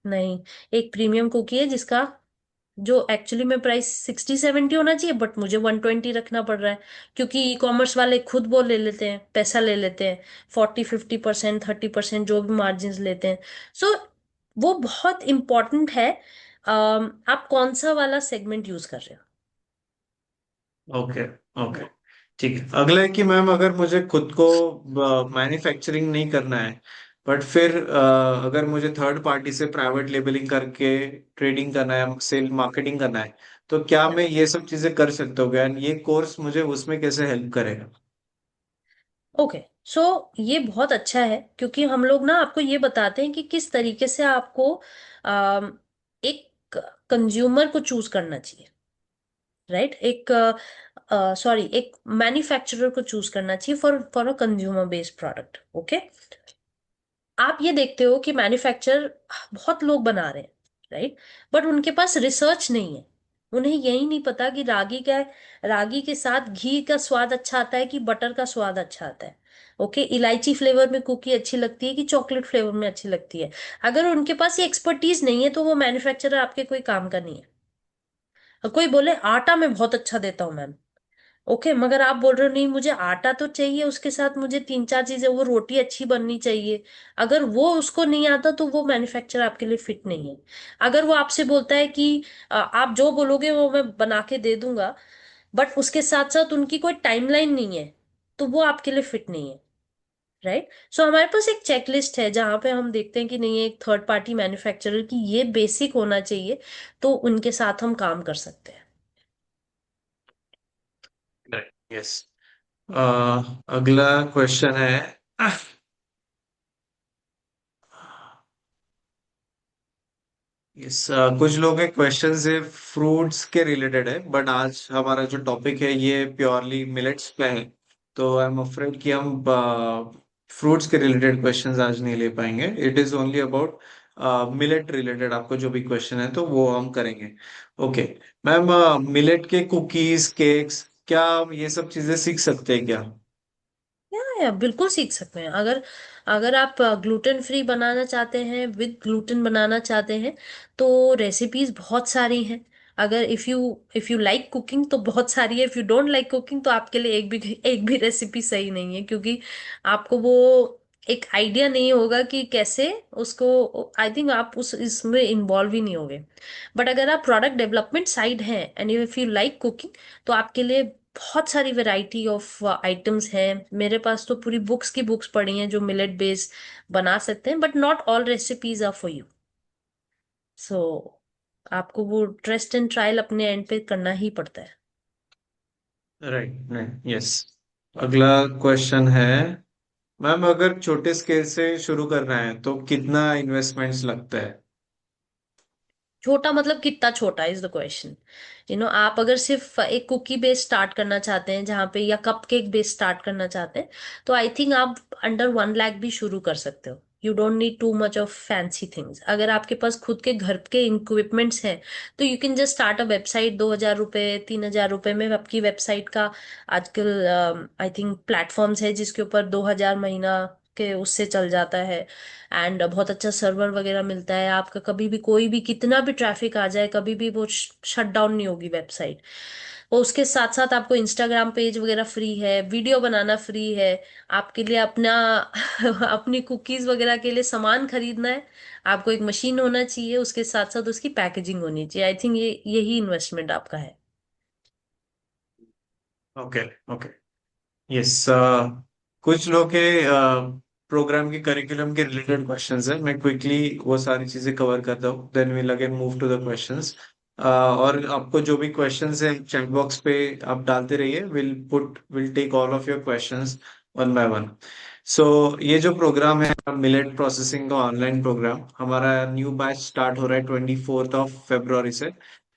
नहीं, एक प्रीमियम कुकी है जिसका जो एक्चुअली में प्राइस 60-70 होना चाहिए, बट मुझे 120 रखना पड़ रहा है, क्योंकि ई कॉमर्स वाले खुद वो ले लेते हैं, पैसा ले लेते हैं, 40-50%, 30% जो भी मार्जिन लेते हैं। सो वो बहुत इंपॉर्टेंट है, आप कौन सा वाला सेगमेंट यूज कर रहे हो। ओके। ओके। ठीक है। अगला है कि मैम, अगर मुझे खुद को मैन्युफैक्चरिंग नहीं करना है, बट फिर अगर मुझे थर्ड पार्टी से प्राइवेट लेबलिंग करके ट्रेडिंग करना है, सेल मार्केटिंग करना है, तो क्या मैं ये सब चीजें कर सकता हूँ क्या? And ये कोर्स मुझे उसमें कैसे हेल्प करेगा? ओके, सो ये बहुत अच्छा है, क्योंकि हम लोग ना आपको ये बताते हैं कि किस तरीके से आपको एक कंज्यूमर को चूज करना चाहिए, राइट। एक सॉरी, एक मैन्युफैक्चरर को चूज करना चाहिए for for a consumer based product. Okay, आप ये देखते हो कि मैन्युफैक्चर बहुत लोग बना रहे हैं, राइट, बट उनके पास रिसर्च नहीं है। उन्हें यही नहीं पता कि रागी क्या है, रागी के साथ घी का स्वाद अच्छा आता है कि बटर का स्वाद अच्छा आता है। ओके, इलायची फ्लेवर में कुकी अच्छी लगती है कि चॉकलेट फ्लेवर में अच्छी लगती है। अगर उनके पास ये एक्सपर्टीज नहीं है, तो वो मैन्युफैक्चरर आपके कोई काम का नहीं है। कोई बोले आटा मैं बहुत अच्छा देता हूँ मैम, ओके, मगर आप बोल रहे हो नहीं, मुझे आटा तो चाहिए, उसके साथ मुझे 3-4 चीजें, वो रोटी अच्छी बननी चाहिए। अगर वो उसको नहीं आता, तो वो मैन्युफैक्चर आपके लिए फिट नहीं है। अगर वो आपसे बोलता है कि आप जो बोलोगे वो मैं बना के दे दूंगा, बट उसके साथ साथ उनकी कोई टाइमलाइन नहीं है, तो वो आपके लिए फिट नहीं है, राइट। सो हमारे पास एक चेकलिस्ट है जहां पे हम देखते हैं कि नहीं, एक थर्ड पार्टी मैन्युफैक्चरर की ये बेसिक होना चाहिए, तो उनके साथ हम काम कर सकते हैं। यस। अगला क्वेश्चन है। यस। कुछ लोगों के क्वेश्चंस है फ्रूट्स के रिलेटेड है, बट आज हमारा जो टॉपिक है ये प्योरली मिलेट्स पे है, तो आई एम अफ्रेड कि हम फ्रूट्स के रिलेटेड क्वेश्चंस आज नहीं ले पाएंगे। It is only about millet related, आपको जो भी क्वेश्चन है तो वो हम करेंगे। ओके। मैम, मिलेट के कुकीज, केक्स, क्या हम ये सब चीजें सीख सकते हैं क्या? या बिल्कुल सीख सकते हैं। अगर अगर आप ग्लूटेन फ्री बनाना चाहते हैं, विद ग्लूटेन बनाना चाहते हैं, तो रेसिपीज बहुत सारी हैं। अगर इफ यू लाइक कुकिंग तो बहुत सारी है, if you don't like cooking तो आपके लिए एक भी रेसिपी सही नहीं है, क्योंकि आपको वो एक आइडिया नहीं होगा कि कैसे उसको, आई थिंक आप उस इसमें इन्वॉल्व ही नहीं होगे। बट अगर आप प्रोडक्ट डेवलपमेंट साइड हैं and if you like cooking, तो आपके लिए बहुत सारी वैरायटी ऑफ आइटम्स हैं। मेरे पास तो पूरी बुक्स की बुक्स पड़ी हैं जो मिलेट बेस्ड बना सकते हैं, but not all recipes are for you. So आपको वो टेस्ट एंड ट्रायल अपने एंड पे करना ही पड़ता है। राइट। राइट। यस। अगला क्वेश्चन है, मैम अगर छोटे स्केल से शुरू करना है तो कितना इन्वेस्टमेंट्स लगता है? छोटा मतलब कितना छोटा इज द क्वेश्चन। आप अगर सिर्फ एक कुकी बेस स्टार्ट करना चाहते हैं जहाँ पे, या कप केक बेस स्टार्ट करना चाहते हैं, तो आई थिंक आप अंडर 1 लाख भी शुरू कर सकते हो। You don't need too much of fancy things. अगर आपके पास खुद के घर के इक्विपमेंट्स हैं, तो you can just start a website. 2,000 रुपये, 3,000 रुपये में आपकी वेबसाइट का आजकल आई थिंक प्लेटफॉर्म्स है जिसके ऊपर 2,000 महीना के उससे चल जाता है। एंड बहुत अच्छा सर्वर वगैरह मिलता है। आपका कभी भी कोई भी कितना भी ट्रैफिक आ जाए, कभी भी वो शट डाउन नहीं होगी वेबसाइट। और उसके साथ साथ आपको इंस्टाग्राम पेज वगैरह फ्री है, वीडियो बनाना फ्री है। आपके लिए अपना अपनी कुकीज वगैरह के लिए सामान खरीदना है, आपको एक मशीन होना चाहिए, उसके साथ साथ उसकी पैकेजिंग होनी चाहिए। आई थिंक ये यही इन्वेस्टमेंट आपका है। Okay, okay, yes. कुछ लोग के प्रोग्राम के करिकुलम के रिलेटेड क्वेश्चंस है, मैं क्विकली वो सारी चीजें कवर करता हूँ, then will again move to the questions. और आपको जो भी क्वेश्चंस है चैट बॉक्स पे आप डालते रहिए, will take all of your questions one by one. So ये जो प्रोग्राम है मिलेट प्रोसेसिंग का ऑनलाइन प्रोग्राम, हमारा न्यू बैच स्टार्ट हो रहा है 24 फरवरी से।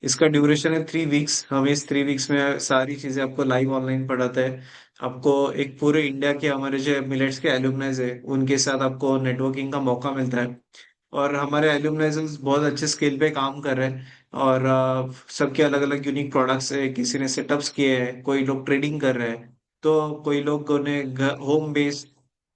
इसका ड्यूरेशन है 3 वीक्स। हम इस 3 वीक्स में सारी चीजें आपको लाइव ऑनलाइन पढ़ाते हैं। आपको एक पूरे इंडिया के हमारे जो मिलेट्स के एलुमनाइज है उनके साथ आपको नेटवर्किंग का मौका मिलता है। और हमारे एलुमनाइज बहुत अच्छे स्केल पे काम कर रहे हैं। और सबके अलग अलग यूनिक प्रोडक्ट्स है, किसी ने सेटअप्स किए हैं, कोई लोग ट्रेडिंग कर रहे हैं, तो कोई लोगों ने home based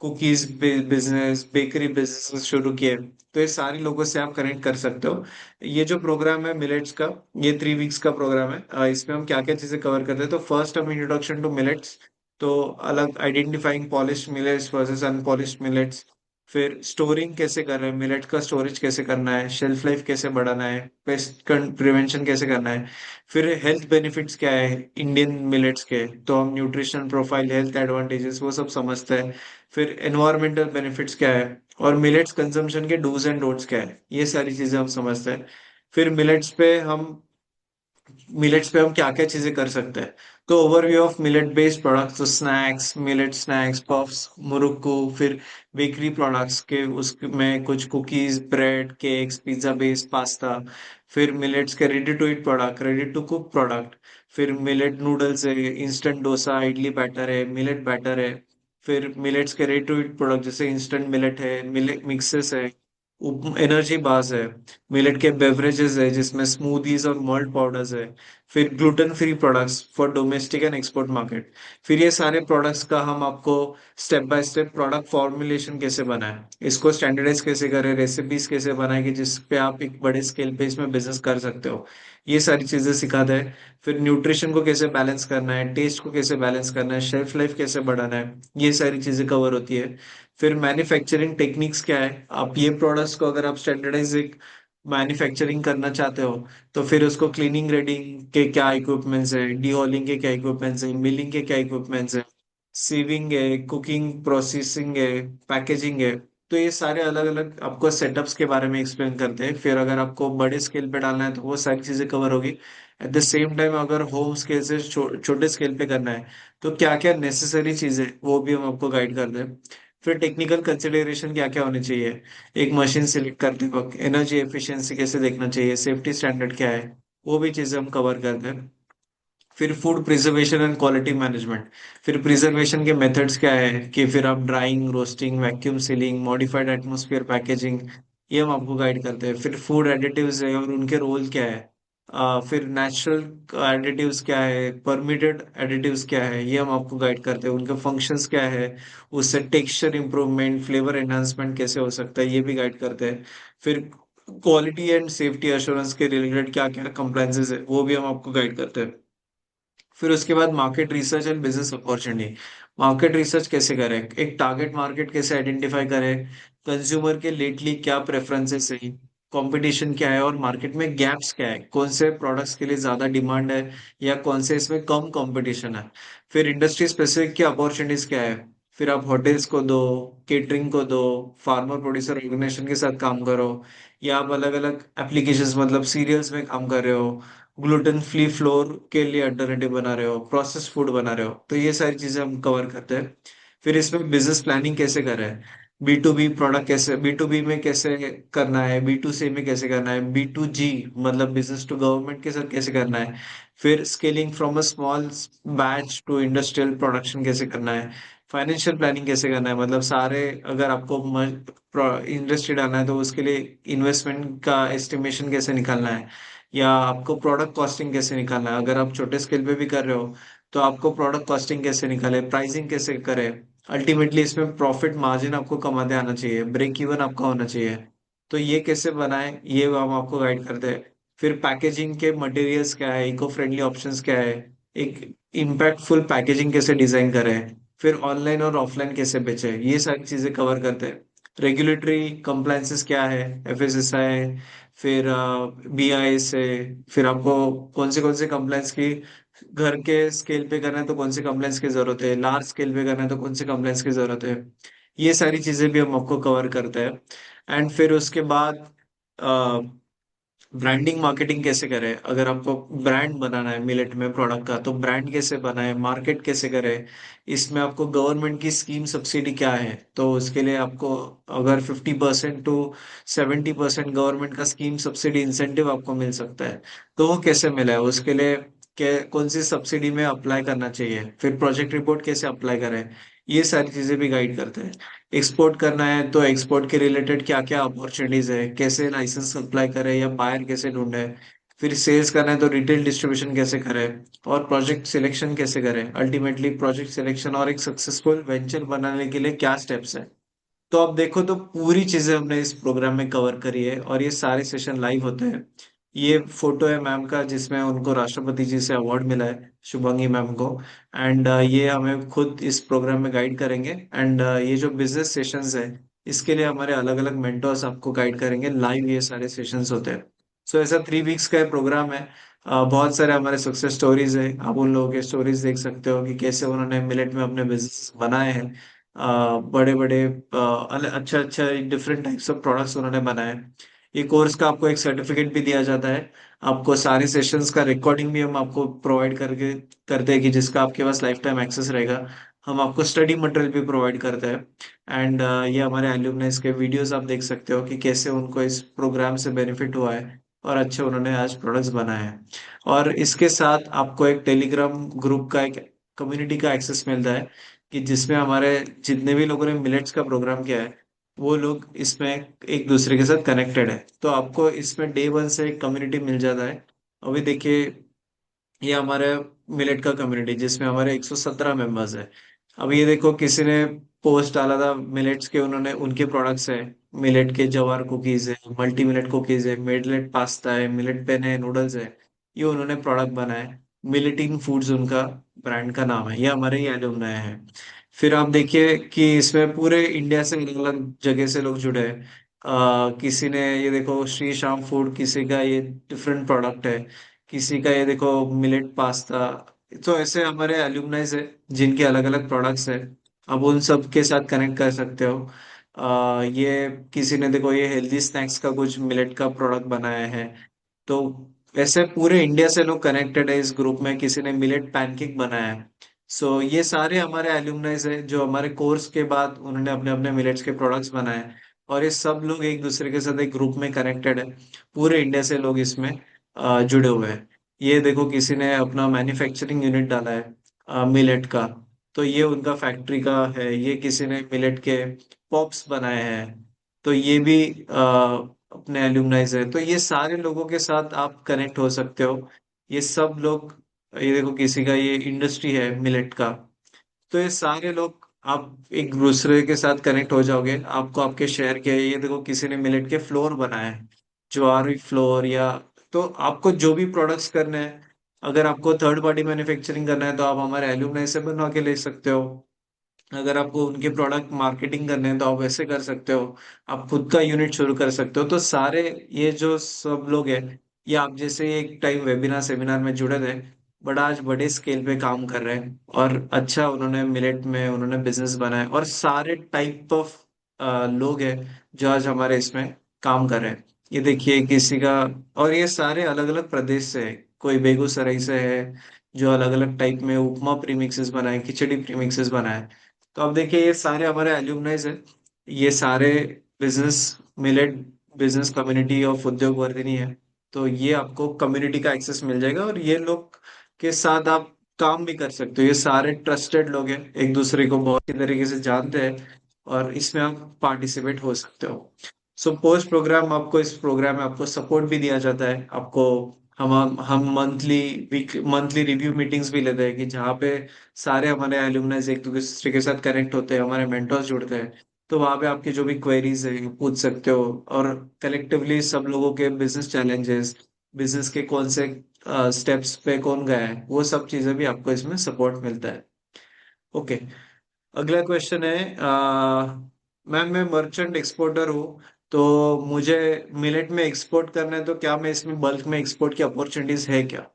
cookies business, bakery business शुरू किए। तो ये सारे लोगों से आप कनेक्ट कर सकते हो। ये जो प्रोग्राम है मिलेट्स का, ये 3 वीक्स का प्रोग्राम है। इसमें हम क्या क्या चीजें कवर करते हैं, तो फर्स्ट हम इंट्रोडक्शन टू मिलेट्स, तो अलग identifying polished millets versus unpolished millets. फिर स्टोरिंग कैसे कर रहे हैं, मिलेट का स्टोरेज कैसे करना है, शेल्फ लाइफ कैसे बढ़ाना है, पेस्ट प्रिवेंशन कैसे करना है। फिर हेल्थ बेनिफिट्स क्या है इंडियन मिलेट्स के, तो हम न्यूट्रिशन प्रोफाइल, हेल्थ एडवांटेजेस वो सब समझते हैं। फिर एनवायरमेंटल बेनिफिट्स क्या है, और मिलेट्स कंजम्पशन के डूज एंड डोंट्स क्या है, ये सारी चीजें हम समझते हैं। फिर मिलेट्स पे हम क्या क्या चीजें कर सकते हैं, तो overview of millet based products, तो snacks, millet snacks, puffs, murukku. फिर बेकरी प्रोडक्ट्स के उसमें कुछ cookies, bread, cakes, pizza based pasta. फिर मिलेट्स के ready to eat product, ready to cook product. फिर मिलेट नूडल्स है, इंस्टेंट डोसा, इडली बैटर है, मिलेट बैटर है। फिर मिलेट्स के रेडी टू ईट प्रोडक्ट जैसे इंस्टेंट मिलेट है, मिलेट मिक्सेस है, एनर्जी बार्स है। मिलेट के बेवरेजेस है जिसमें स्मूदीज और मॉल्ट पाउडर्स है। फिर gluten free products for domestic and export market. फिर ये सारे प्रोडक्ट्स का हम आपको step by step product formulation कैसे बनाए, इसको स्टैंडर्डाइज कैसे करें, रेसिपीज कैसे बनाए कि जिस पे आप एक बड़े स्केल पे इसमें बिजनेस कर सकते हो, ये सारी चीजें सिखाते हैं। फिर न्यूट्रिशन को कैसे बैलेंस करना है, टेस्ट को कैसे बैलेंस करना है, शेल्फ लाइफ कैसे बढ़ाना है, ये सारी चीजें कवर होती है। फिर मैन्युफैक्चरिंग टेक्निक्स क्या है, आप ये प्रोडक्ट्स को अगर आप स्टैंडर्डाइज मैन्युफैक्चरिंग करना चाहते हो, तो फिर उसको क्लीनिंग रेडिंग के क्या इक्विपमेंट्स है, डीहॉलिंग के क्या इक्विपमेंट्स है, मिलिंग के क्या इक्विपमेंट्स है, सीविंग है, कुकिंग प्रोसेसिंग है, पैकेजिंग है। तो ये सारे अलग अलग आपको सेटअप्स के बारे में एक्सप्लेन करते हैं। फिर अगर आपको बड़े स्केल पे डालना है तो वो सारी चीजें कवर होगी। एट द सेम टाइम अगर होम स्केल से छोटे स्केल पे करना है, तो क्या क्या नेसेसरी चीजें वो भी हम आपको गाइड करते हैं। फिर टेक्निकल कंसिडरेशन क्या क्या होने चाहिए एक मशीन सिलेक्ट करते वक्त, एनर्जी एफिशिएंसी कैसे देखना चाहिए, सेफ्टी स्टैंडर्ड क्या है, वो भी चीजें हम कवर करते हैं। फिर food preservation and quality management, फिर प्रिजर्वेशन के मेथड्स क्या है, कि फिर आप drawing, roasting, vacuum ceiling, modified atmosphere packaging, ये हम आपको गाइड करते हैं। फिर फूड एडिटिव्स है और उनके रोल क्या है। फिर नेचुरल एडिटिव्स क्या है, परमिटेड एडिटिव्स क्या है, ये हम आपको गाइड करते हैं। उनके फंक्शंस क्या है, उससे टेक्सचर इंप्रूवमेंट, फ्लेवर एनहांसमेंट कैसे हो सकता है, ये भी गाइड करते हैं। फिर क्वालिटी एंड सेफ्टी एश्योरेंस के रिलेटेड क्या क्या कंप्लायंसेस है, वो भी हम आपको गाइड करते हैं। फिर उसके बाद market research and business opportunity. Market research कैसे करें, एक टारगेट मार्केट कैसे आइडेंटिफाई करें, कंज्यूमर के लेटली क्या प्रेफरेंसेस है, कंपटीशन क्या है, और मार्केट में गैप्स क्या है, कौन से प्रोडक्ट्स के लिए ज्यादा डिमांड है या कौन से इसमें कम कंपटीशन है। फिर इंडस्ट्री स्पेसिफिक की अपॉर्चुनिटीज क्या है, फिर आप होटल्स को दो, केटरिंग को दो, फार्मर प्रोड्यूसर ऑर्गेनाइजेशन के साथ काम करो, या आप अलग अलग एप्लीकेशंस मतलब सीरियल्स में काम कर रहे हो, ग्लूटेन फ्री फ्लोर के लिए अल्टरनेटिव बना रहे हो, प्रोसेस फूड बना रहे हो, तो ये सारी चीजें हम कवर करते हैं। फिर इसमें बिजनेस प्लानिंग कैसे करें, बी टू बी प्रोडक्ट कैसे, बी टू बी में कैसे करना है, बी टू सी में कैसे करना है, बी टू जी मतलब बिजनेस टू गवर्नमेंट के साथ कैसे करना है, फिर scaling from a small batch to industrial production कैसे करना है, फाइनेंशियल प्लानिंग कैसे करना है, मतलब सारे अगर आपको इंडस्ट्री डालना है तो उसके लिए इन्वेस्टमेंट का एस्टिमेशन कैसे निकालना है, या आपको प्रोडक्ट कॉस्टिंग कैसे निकालना है, अगर आप छोटे स्केल पे भी कर रहे हो तो आपको प्रोडक्ट कॉस्टिंग कैसे निकाले, प्राइसिंग कैसे करें, अल्टीमेटली इसमें प्रॉफिट मार्जिन आपको कमाते आना चाहिए, ब्रेक इवन आपका होना चाहिए। तो ये कैसे बनाए ये हम आपको गाइड करते हैं। फिर पैकेजिंग के मटेरियल्स क्या है, इको फ्रेंडली ऑप्शंस क्या है, एक इम्पैक्टफुल पैकेजिंग कैसे डिजाइन करें, फिर ऑनलाइन और ऑफलाइन कैसे बेचें, ये सारी चीजें कवर करते हैं। रेगुलेटरी कंप्लायंसेस क्या है, एफएसएसआई, फिर बीआई से, फिर आपको कौन से कंप्लायंस की घर के स्केल पे करना है तो कौन से कंप्लायंस की जरूरत है, लार्ज स्केल पे करना है तो कौन से कंप्लायंस की जरूरत है, ये सारी चीजें भी हम आपको कवर करते हैं। एंड फिर उसके बाद ब्रांडिंग मार्केटिंग कैसे करें, अगर आपको ब्रांड बनाना है मिलेट में प्रोडक्ट का तो ब्रांड कैसे बनाए, मार्केट कैसे करें, इसमें आपको गवर्नमेंट की स्कीम सब्सिडी क्या है, तो उसके लिए आपको अगर 50% to 70% गवर्नमेंट का स्कीम सब्सिडी इंसेंटिव आपको मिल सकता है, तो वो कैसे मिला है, उसके लिए कौन सी सब्सिडी में अप्लाई करना चाहिए, फिर प्रोजेक्ट रिपोर्ट कैसे अप्लाई करें, ये सारी चीजें भी गाइड करते हैं। एक्सपोर्ट करना है तो एक्सपोर्ट के रिलेटेड क्या क्या अपॉर्चुनिटीज है, कैसे लाइसेंस अप्लाई करें या बायर कैसे ढूंढे, फिर सेल्स करना है तो रिटेल डिस्ट्रीब्यूशन कैसे करें, और प्रोजेक्ट सिलेक्शन कैसे करें, अल्टीमेटली प्रोजेक्ट सिलेक्शन और एक सक्सेसफुल वेंचर बनाने के लिए क्या स्टेप्स है। तो आप देखो तो पूरी चीजें हमने इस प्रोग्राम में कवर करी है, और ये सारे सेशन लाइव होते हैं। ये फोटो है मैम का जिसमें उनको राष्ट्रपति जी से अवार्ड मिला है, शुभांगी मैम को। एंड ये हमें खुद इस प्रोग्राम में गाइड करेंगे। एंड ये जो बिजनेस सेशंस है इसके लिए हमारे अलग अलग मेंटर्स आपको गाइड करेंगे, लाइव ये सारे सेशंस होते हैं। सो ऐसा 3 वीक्स का प्रोग्राम है। बहुत सारे हमारे सक्सेस स्टोरीज है, आप उन लोगों के स्टोरीज देख सकते हो कि कैसे उन्होंने मिलेट में अपने बिजनेस बनाए हैं। बड़े बड़े अच्छा अच्छा डिफरेंट टाइप्स ऑफ प्रोडक्ट्स उन्होंने बनाए। ये कोर्स का आपको एक सर्टिफिकेट भी दिया जाता है। आपको सारे सेशंस का रिकॉर्डिंग भी हम आपको प्रोवाइड करके करते हैं कि जिसका आपके पास लाइफ टाइम एक्सेस रहेगा। हम आपको स्टडी मटेरियल भी प्रोवाइड करते हैं। एंड ये हमारे एल्यूमनाइज के वीडियोस आप देख सकते हो कि कैसे उनको इस प्रोग्राम से बेनिफिट हुआ है और अच्छे उन्होंने आज प्रोडक्ट्स बनाए हैं। और इसके साथ आपको एक टेलीग्राम ग्रुप का एक कम्युनिटी का एक्सेस मिलता है कि जिसमें हमारे जितने भी लोगों ने मिलेट्स का प्रोग्राम किया है वो लोग इसमें एक दूसरे के साथ कनेक्टेड है, तो आपको इसमें डे वन से एक कम्युनिटी मिल जाता है। अभी देखिए ये हमारे मिलेट का कम्युनिटी जिसमें हमारे 117 मेंबर्स है। अब ये देखो किसी ने पोस्ट डाला था मिलेट्स के, उन्होंने उनके प्रोडक्ट्स है, मिलेट के जवार कुकीज है, मल्टी मिलेट कुकीज है, मिलेट पास्ता है, मिलेट पेन है, नूडल्स है, ये उन्होंने प्रोडक्ट बनाए। मिलेटिन फूड्स उनका ब्रांड का नाम है, ये हमारे ही एलुमनाई है। फिर आप देखिए कि इसमें पूरे इंडिया से अलग अलग जगह से लोग जुड़े हैं। किसी ने ये देखो श्री श्याम फूड, किसी का ये डिफरेंट प्रोडक्ट है, किसी का ये देखो मिलेट पास्ता। तो ऐसे हमारे एल्यूमनाइज है जिनके अलग अलग प्रोडक्ट्स है, अब उन सब के साथ कनेक्ट कर सकते हो। ये किसी ने देखो ये हेल्दी स्नैक्स का कुछ मिलेट का प्रोडक्ट बनाया है। तो ऐसे पूरे इंडिया से लोग कनेक्टेड है इस ग्रुप में, किसी ने मिलेट पैनकेक बनाया है। सो ये सारे हमारे एल्यूमनाइज है जो हमारे कोर्स के बाद उन्होंने अपने अपने मिलेट्स के प्रोडक्ट्स बनाए हैं। और ये सब लोग एक दूसरे के साथ एक ग्रुप में कनेक्टेड है, पूरे इंडिया से लोग इसमें जुड़े हुए हैं। ये देखो किसी ने अपना मैन्युफैक्चरिंग यूनिट डाला है मिलेट का, तो ये उनका फैक्ट्री का है। ये किसी ने मिलेट के पॉप्स बनाए हैं, तो ये भी अपने एल्यूमनाइज है। तो ये सारे लोगों के साथ आप कनेक्ट हो सकते हो। ये सब लोग, ये देखो किसी का ये इंडस्ट्री है मिलेट का, तो ये सारे लोग आप एक दूसरे के साथ कनेक्ट हो जाओगे। आपको आपके शहर के, ये देखो किसी ने मिलेट के फ्लोर बनाए हैं, ज्वारी फ्लोर, या तो आपको जो भी प्रोडक्ट्स करने हैं, अगर आपको थर्ड पार्टी मैन्युफैक्चरिंग करना है तो आप हमारे एल्यूमनाई से बनवा के ले सकते हो। अगर आपको उनके प्रोडक्ट मार्केटिंग करने हैं तो आप वैसे कर सकते हो। आप खुद का यूनिट शुरू कर सकते हो। तो सारे ये जो सब लोग हैं, ये आप जैसे एक टाइम वेबिनार सेमिनार में जुड़े थे, बट आज बड़े स्केल पे काम कर रहे हैं और अच्छा उन्होंने मिलेट में उन्होंने बिजनेस बनाया, और सारे टाइप ऑफ लोग हैं जो आज हमारे इसमें काम कर रहे हैं। ये देखिए किसी का, और ये सारे अलग अलग प्रदेश से है। कोई बेगूसराय से है जो अलग अलग टाइप में उपमा प्रीमिक्सेस बनाए, खिचड़ी प्रीमिक्सेस बनाए। तो अब देखिए ये सारे हमारे एल्यूमनाइज है। ये सारे business millet business community of उद्योग वर्धिनी है। तो ये आपको कम्युनिटी का एक्सेस मिल जाएगा और ये लोग के साथ आप काम भी कर सकते हो। ये सारे ट्रस्टेड लोग हैं, एक दूसरे को बहुत ही तरीके से जानते हैं और इसमें आप पार्टिसिपेट हो सकते हो। सो पोस्ट प्रोग्राम आपको इस प्रोग्राम में आपको सपोर्ट भी दिया जाता है आपको। हम मंथली रिव्यू मीटिंग्स भी लेते हैं कि जहाँ पे सारे हमारे एलुमनाइज एक दूसरे के साथ कनेक्ट होते हैं, हमारे मेंटर्स जुड़ते हैं। तो वहाँ पे आपकी जो भी क्वेरीज है पूछ सकते हो और कलेक्टिवली सब लोगों के बिजनेस चैलेंजेस, बिजनेस के कौन से स्टेप्स पे कौन गया है, वो सब चीजें भी आपको इसमें सपोर्ट मिलता है। ओके। अगला क्वेश्चन है, मैम मैं मर्चेंट एक्सपोर्टर हूँ, तो मुझे मिलेट में एक्सपोर्ट करना है, तो क्या मैं इसमें बल्क में एक्सपोर्ट की अपॉर्चुनिटीज है क्या?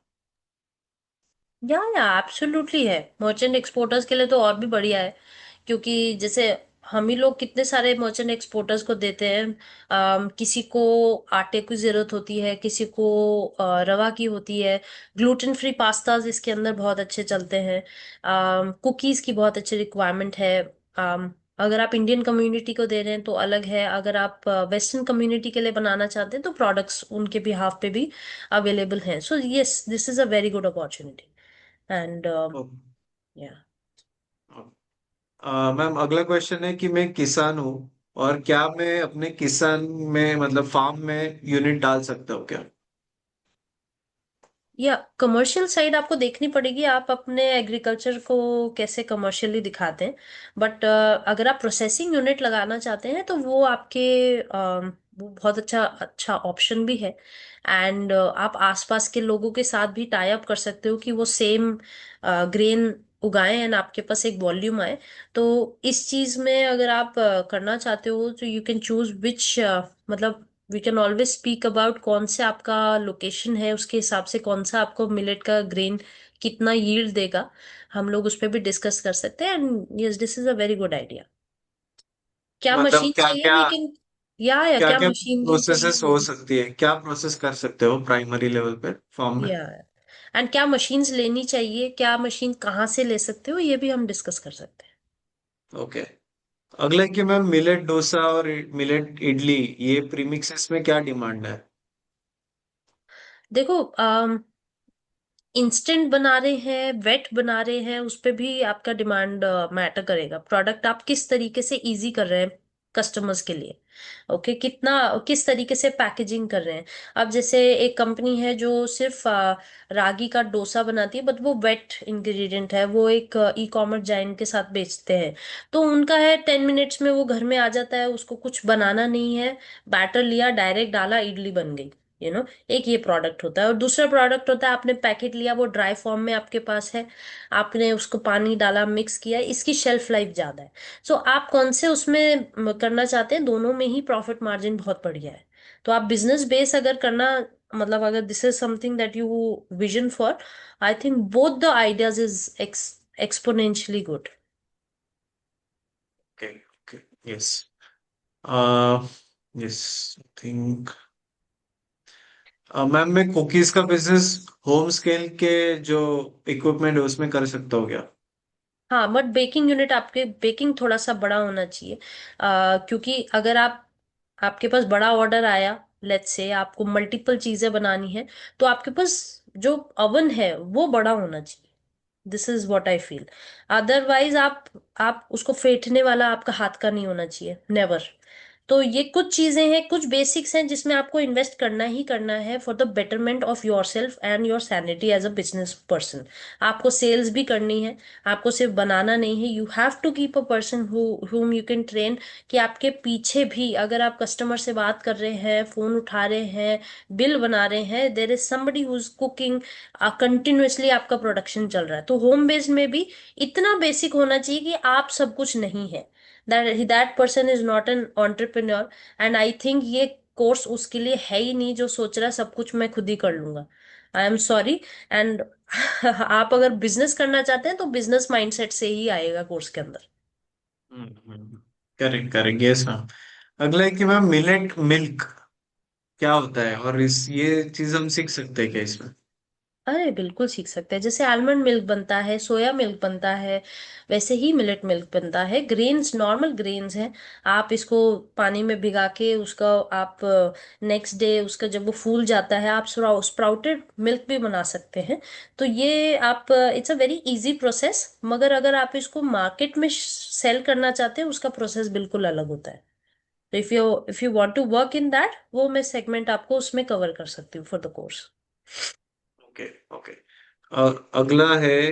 या एब्सोल्युटली है। मर्चेंट एक्सपोर्टर्स के लिए तो और भी बढ़िया है, क्योंकि जैसे हम ही लोग कितने सारे मर्चेंट एक्सपोर्टर्स को देते हैं। किसी को आटे की जरूरत होती है, किसी को रवा की होती है। ग्लूटेन फ्री पास्ताज इसके अंदर बहुत अच्छे चलते हैं। कुकीज की बहुत अच्छी रिक्वायरमेंट है। अगर आप इंडियन कम्युनिटी को दे रहे हैं तो अलग है, अगर आप वेस्टर्न कम्युनिटी के लिए बनाना चाहते हैं तो प्रोडक्ट्स उनके बिहाफ पे भी अवेलेबल हैं। So yes, this is a very good opportunity. And या मैम अगला क्वेश्चन है कि मैं किसान हूँ और क्या मैं अपने किसान में मतलब फार्म में यूनिट डाल सकता हूँ क्या? या कमर्शियल साइड आपको देखनी पड़ेगी, आप अपने एग्रीकल्चर को कैसे कमर्शियली दिखाते हैं। बट अगर आप प्रोसेसिंग यूनिट लगाना चाहते हैं तो वो आपके वो बहुत अच्छा अच्छा ऑप्शन भी है। एंड आप आसपास के लोगों के साथ भी टाई अप कर सकते हो कि वो सेम ग्रेन उगाएं एंड आपके पास एक वॉल्यूम आए। तो इस चीज में अगर आप करना चाहते हो तो यू कैन चूज विच, मतलब we can always speak about कौन से आपका लोकेशन है, उसके हिसाब से कौन सा आपको मिलेट का ग्रेन कितना यील्ड देगा। हम लोग उस पर भी डिस्कस कर सकते हैं। And yes, this is a very good idea. क्या मतलब मशीन क्या चाहिए क्या वी कैन, या क्या क्या क्या मशीनरी चाहिए प्रोसेसेस वो हो भी। सकती है, क्या प्रोसेस कर सकते हो प्राइमरी लेवल पे फॉर्म में? या एंड क्या मशीन्स लेनी चाहिए, क्या मशीन कहाँ से ले सकते हो, ये भी हम डिस्कस कर सकते हैं। ओके। अगला है कि मैम मिलेट डोसा और मिलेट इडली, ये प्रीमिक्सेस में क्या डिमांड है? देखो, इंस्टेंट बना रहे हैं, वेट बना रहे हैं, उस पे भी आपका डिमांड मैटर करेगा। प्रोडक्ट आप किस तरीके से इजी कर रहे हैं कस्टमर्स के लिए। ओके, कितना किस तरीके से पैकेजिंग कर रहे हैं। अब जैसे एक कंपनी है जो सिर्फ रागी का डोसा बनाती है, बट वो वेट इंग्रेडिएंट है, वो एक ई कॉमर्स जाइंट के साथ बेचते हैं। तो उनका है 10 मिनट्स में वो घर में आ जाता है, उसको कुछ बनाना नहीं है। बैटर लिया, डायरेक्ट डाला, इडली बन गई। एक ये प्रोडक्ट होता है। और दूसरा प्रोडक्ट होता है, आपने पैकेट लिया, वो ड्राई फॉर्म में आपके पास है, आपने उसको पानी डाला, मिक्स किया, इसकी शेल्फ लाइफ ज्यादा है। सो आप कौन से उसमें करना चाहते हैं, दोनों में ही प्रॉफिट मार्जिन बहुत बढ़िया है। तो आप बिजनेस बेस अगर करना, मतलब अगर this is something that you vision for, I think both the ideas is exponentially good. Okay okay. Yes. Yes. Think ma'am मैं कुकीज का बिजनेस होम स्केल के जो इक्विपमेंट है उसमें कर सकता हूँ क्या? हाँ, बट बेकिंग यूनिट आपके बेकिंग थोड़ा सा बड़ा होना चाहिए। क्योंकि अगर आप आपके पास बड़ा ऑर्डर आया, लेट्स से आपको मल्टीपल चीजें बनानी है, तो आपके पास जो अवन है वो बड़ा होना चाहिए। This is what I feel. Otherwise आप उसको फेंटने वाला आपका हाथ का नहीं होना चाहिए, नेवर। तो ये कुछ चीजें हैं, कुछ बेसिक्स हैं जिसमें आपको इन्वेस्ट करना ही करना है for the betterment of yourself and your sanity as a business person. आपको सेल्स भी करनी है, आपको सिर्फ बनाना नहीं है। You have to keep a person whom you can train, कि आपके पीछे भी अगर आप कस्टमर से बात कर रहे हैं, फोन उठा रहे हैं, बिल बना रहे हैं, there is somebody who is cooking, continuously आपका प्रोडक्शन चल रहा है। तो होम बेस्ड में भी इतना बेसिक होना चाहिए कि आप सब कुछ नहीं है, that person is not an entrepreneur। And I think ये कोर्स उसके लिए है ही नहीं जो सोच रहा है सब कुछ मैं खुद ही कर लूंगा। आई एम सॉरी। एंड आप अगर बिजनेस करना चाहते हैं तो बिजनेस माइंडसेट से ही आएगा कोर्स के अंदर। Correct correct, yes ma'am. अगला है कि मैम मिलेट मिल्क क्या होता है और इस ये चीज हम सीख सकते हैं क्या इसमें? अरे बिल्कुल सीख सकते हैं। जैसे आलमंड मिल्क बनता है, सोया मिल्क बनता है, वैसे ही मिलेट मिल्क बनता है। ग्रेन्स नॉर्मल ग्रेन्स हैं। आप इसको पानी में भिगा के उसका आप नेक्स्ट डे उसका जब वो फूल जाता है, आप स्प्राउटेड मिल्क भी बना सकते हैं। तो ये आप, it's a very easy process, मगर अगर आप इसको मार्केट में सेल करना चाहते हैं, उसका प्रोसेस बिल्कुल अलग होता है। तो if you want to work in that, वो मैं सेगमेंट आपको उसमें कवर कर सकती हूँ for the course. Okay okay. अगला है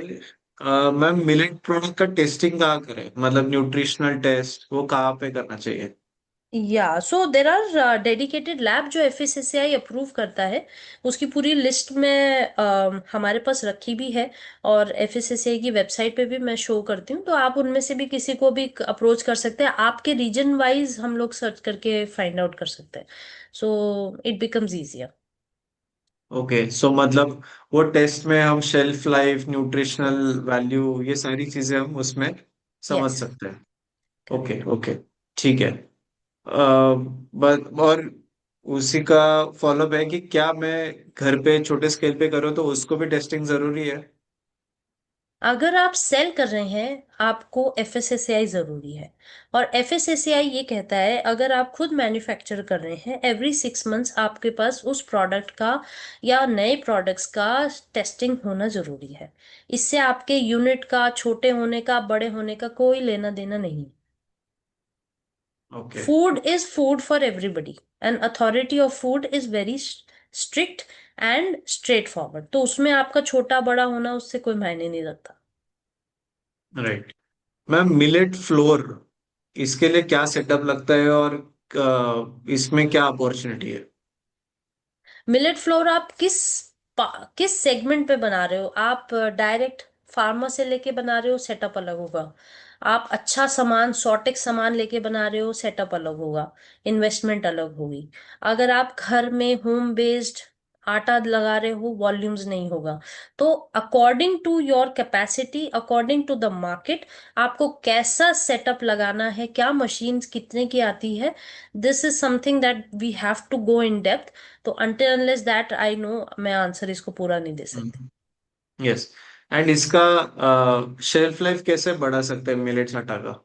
मैम, मिलेट प्रोडक्ट का टेस्टिंग कहाँ करें, मतलब न्यूट्रिशनल टेस्ट वो कहाँ पे करना चाहिए? या सो देर आर डेडिकेटेड लैब जो एफएसएसएआई अप्रूव करता है। उसकी पूरी लिस्ट में हमारे पास रखी भी है, और एफएसएसएआई की वेबसाइट पे भी मैं शो करती हूँ। तो आप उनमें से भी किसी को भी अप्रोच कर सकते हैं। आपके रीजन वाइज हम लोग सर्च करके फाइंड आउट कर सकते हैं। So it becomes easier. Okay, so मतलब वो टेस्ट में हम शेल्फ लाइफ, न्यूट्रिशनल वैल्यू, ये सारी चीजें हम उसमें समझ यस, सकते हैं। करेक्ट। ओके ओके, ठीक है। बस और उसी का फॉलोअप है कि क्या मैं घर पे छोटे स्केल पे करूँ तो उसको भी टेस्टिंग जरूरी है? अगर आप सेल कर रहे हैं, आपको एफएसएसएआई जरूरी है। और एफएसएसएआई ये कहता है, अगर आप खुद मैन्युफैक्चर कर रहे हैं, एवरी 6 मंथ्स आपके पास उस प्रोडक्ट का या नए प्रोडक्ट्स का टेस्टिंग होना जरूरी है। इससे आपके यूनिट का छोटे होने का बड़े होने का कोई लेना देना नहीं। Okay. Food is food for everybody, and authority of food is very strict and straight forward. तो उसमें आपका छोटा बड़ा होना उससे कोई मायने नहीं रखता। राइट। मैम, मिलेट फ्लोर, इसके लिए क्या सेटअप लगता है और इसमें क्या अपॉर्चुनिटी है? मिलेट फ्लोर आप किस सेगमेंट पे बना रहे हो? आप डायरेक्ट फार्मर से लेके बना रहे हो, सेटअप अलग होगा। आप अच्छा सामान, सॉटेक सामान लेके बना रहे हो, सेटअप अलग होगा, इन्वेस्टमेंट अलग होगी। अगर आप घर में होम बेस्ड आटा लगा रहे हो, वॉल्यूम्स नहीं होगा। तो according to your capacity, according to the market, आपको कैसा सेटअप लगाना है, क्या मशीन्स कितने की आती है, this is something that we have to go in depth. तो until unless that I know, मैं आंसर इसको पूरा नहीं दे सकती। यस। एंड इसका शेल्फ लाइफ कैसे बढ़ा सकते हैं मिलेट्स आटा का?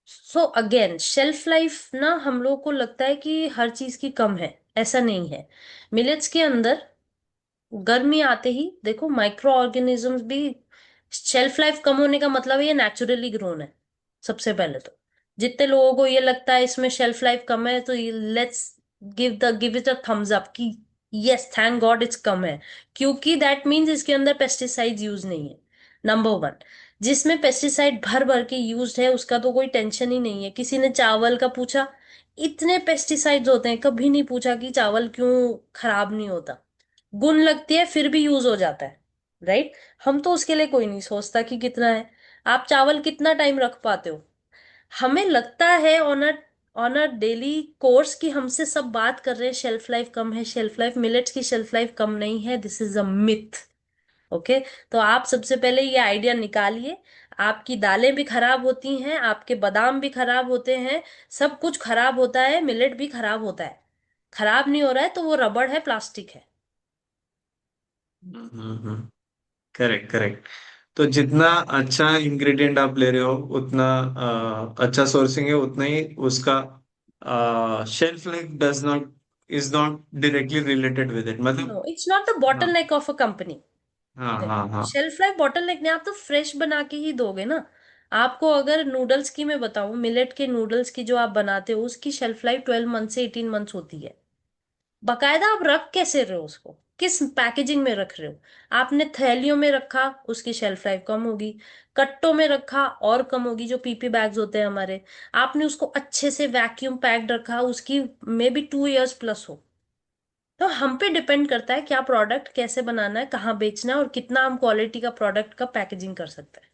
सो अगेन, शेल्फ लाइफ ना, हम लोग को लगता है कि हर चीज की कम है। ऐसा नहीं है। मिलेट्स के अंदर गर्मी आते ही देखो, माइक्रो ऑर्गेनिजम्स भी, शेल्फ लाइफ कम होने का मतलब ये नेचुरली ग्रोन है। सबसे पहले तो जितने लोगों को ये लगता है इसमें शेल्फ लाइफ कम है, तो let's give it a thumbs up कि यस, थैंक गॉड इट्स कम है। क्योंकि दैट मीन्स इसके अंदर पेस्टिसाइड्स यूज नहीं है। Number one. जिसमें पेस्टिसाइड भर भर के यूज्ड है, उसका तो कोई टेंशन ही नहीं है। किसी ने चावल का पूछा, इतने पेस्टिसाइड्स होते हैं, कभी नहीं पूछा कि चावल क्यों खराब नहीं होता। गुण लगती है फिर भी यूज हो जाता है, राइट। हम तो उसके लिए कोई नहीं सोचता कि कितना है। आप चावल कितना टाइम रख पाते हो? हमें लगता है ऑन अ डेली कोर्स कि हमसे सब बात कर रहे हैं शेल्फ लाइफ कम है, शेल्फ लाइफ, मिलेट्स की शेल्फ लाइफ कम नहीं है, this is a myth. Okay. तो आप सबसे पहले ये आइडिया निकालिए। आपकी दालें भी खराब होती हैं, आपके बादाम भी खराब होते हैं, सब कुछ खराब होता है, मिलेट भी खराब होता है। खराब नहीं हो रहा है तो वो रबड़ है, प्लास्टिक है। Correct correct. तो जितना अच्छा इंग्रेडिएंट आप ले रहे हो, उतना अच्छा सोर्सिंग है, उतना ही उसका shelf life does not, is not directly related with it, मतलब। नो, इट्स नॉट द हाँ bottle neck of a company. हाँ हाँ हाँ। शेल्फ लाइफ बॉटल नेक नहीं, आप तो फ्रेश बना के ही दोगे ना। आपको अगर नूडल्स की मैं बताऊं, मिलेट के नूडल्स की जो आप बनाते हो, उसकी शेल्फ लाइफ 12 मंथ से 18 मंथ्स होती है। बकायदा आप रख कैसे रहे हो उसको, किस पैकेजिंग में रख रहे हो? आपने थैलियों में रखा, उसकी शेल्फ लाइफ कम होगी। कट्टों में रखा और कम होगी, जो पीपी बैग्स होते हैं हमारे। आपने उसको अच्छे से वैक्यूम पैक्ड रखा, उसकी मे बी 2 इयर्स प्लस हो। तो हम पे डिपेंड करता है क्या प्रोडक्ट कैसे बनाना है, कहाँ बेचना है, और कितना हम क्वालिटी का प्रोडक्ट का पैकेजिंग कर सकते हैं।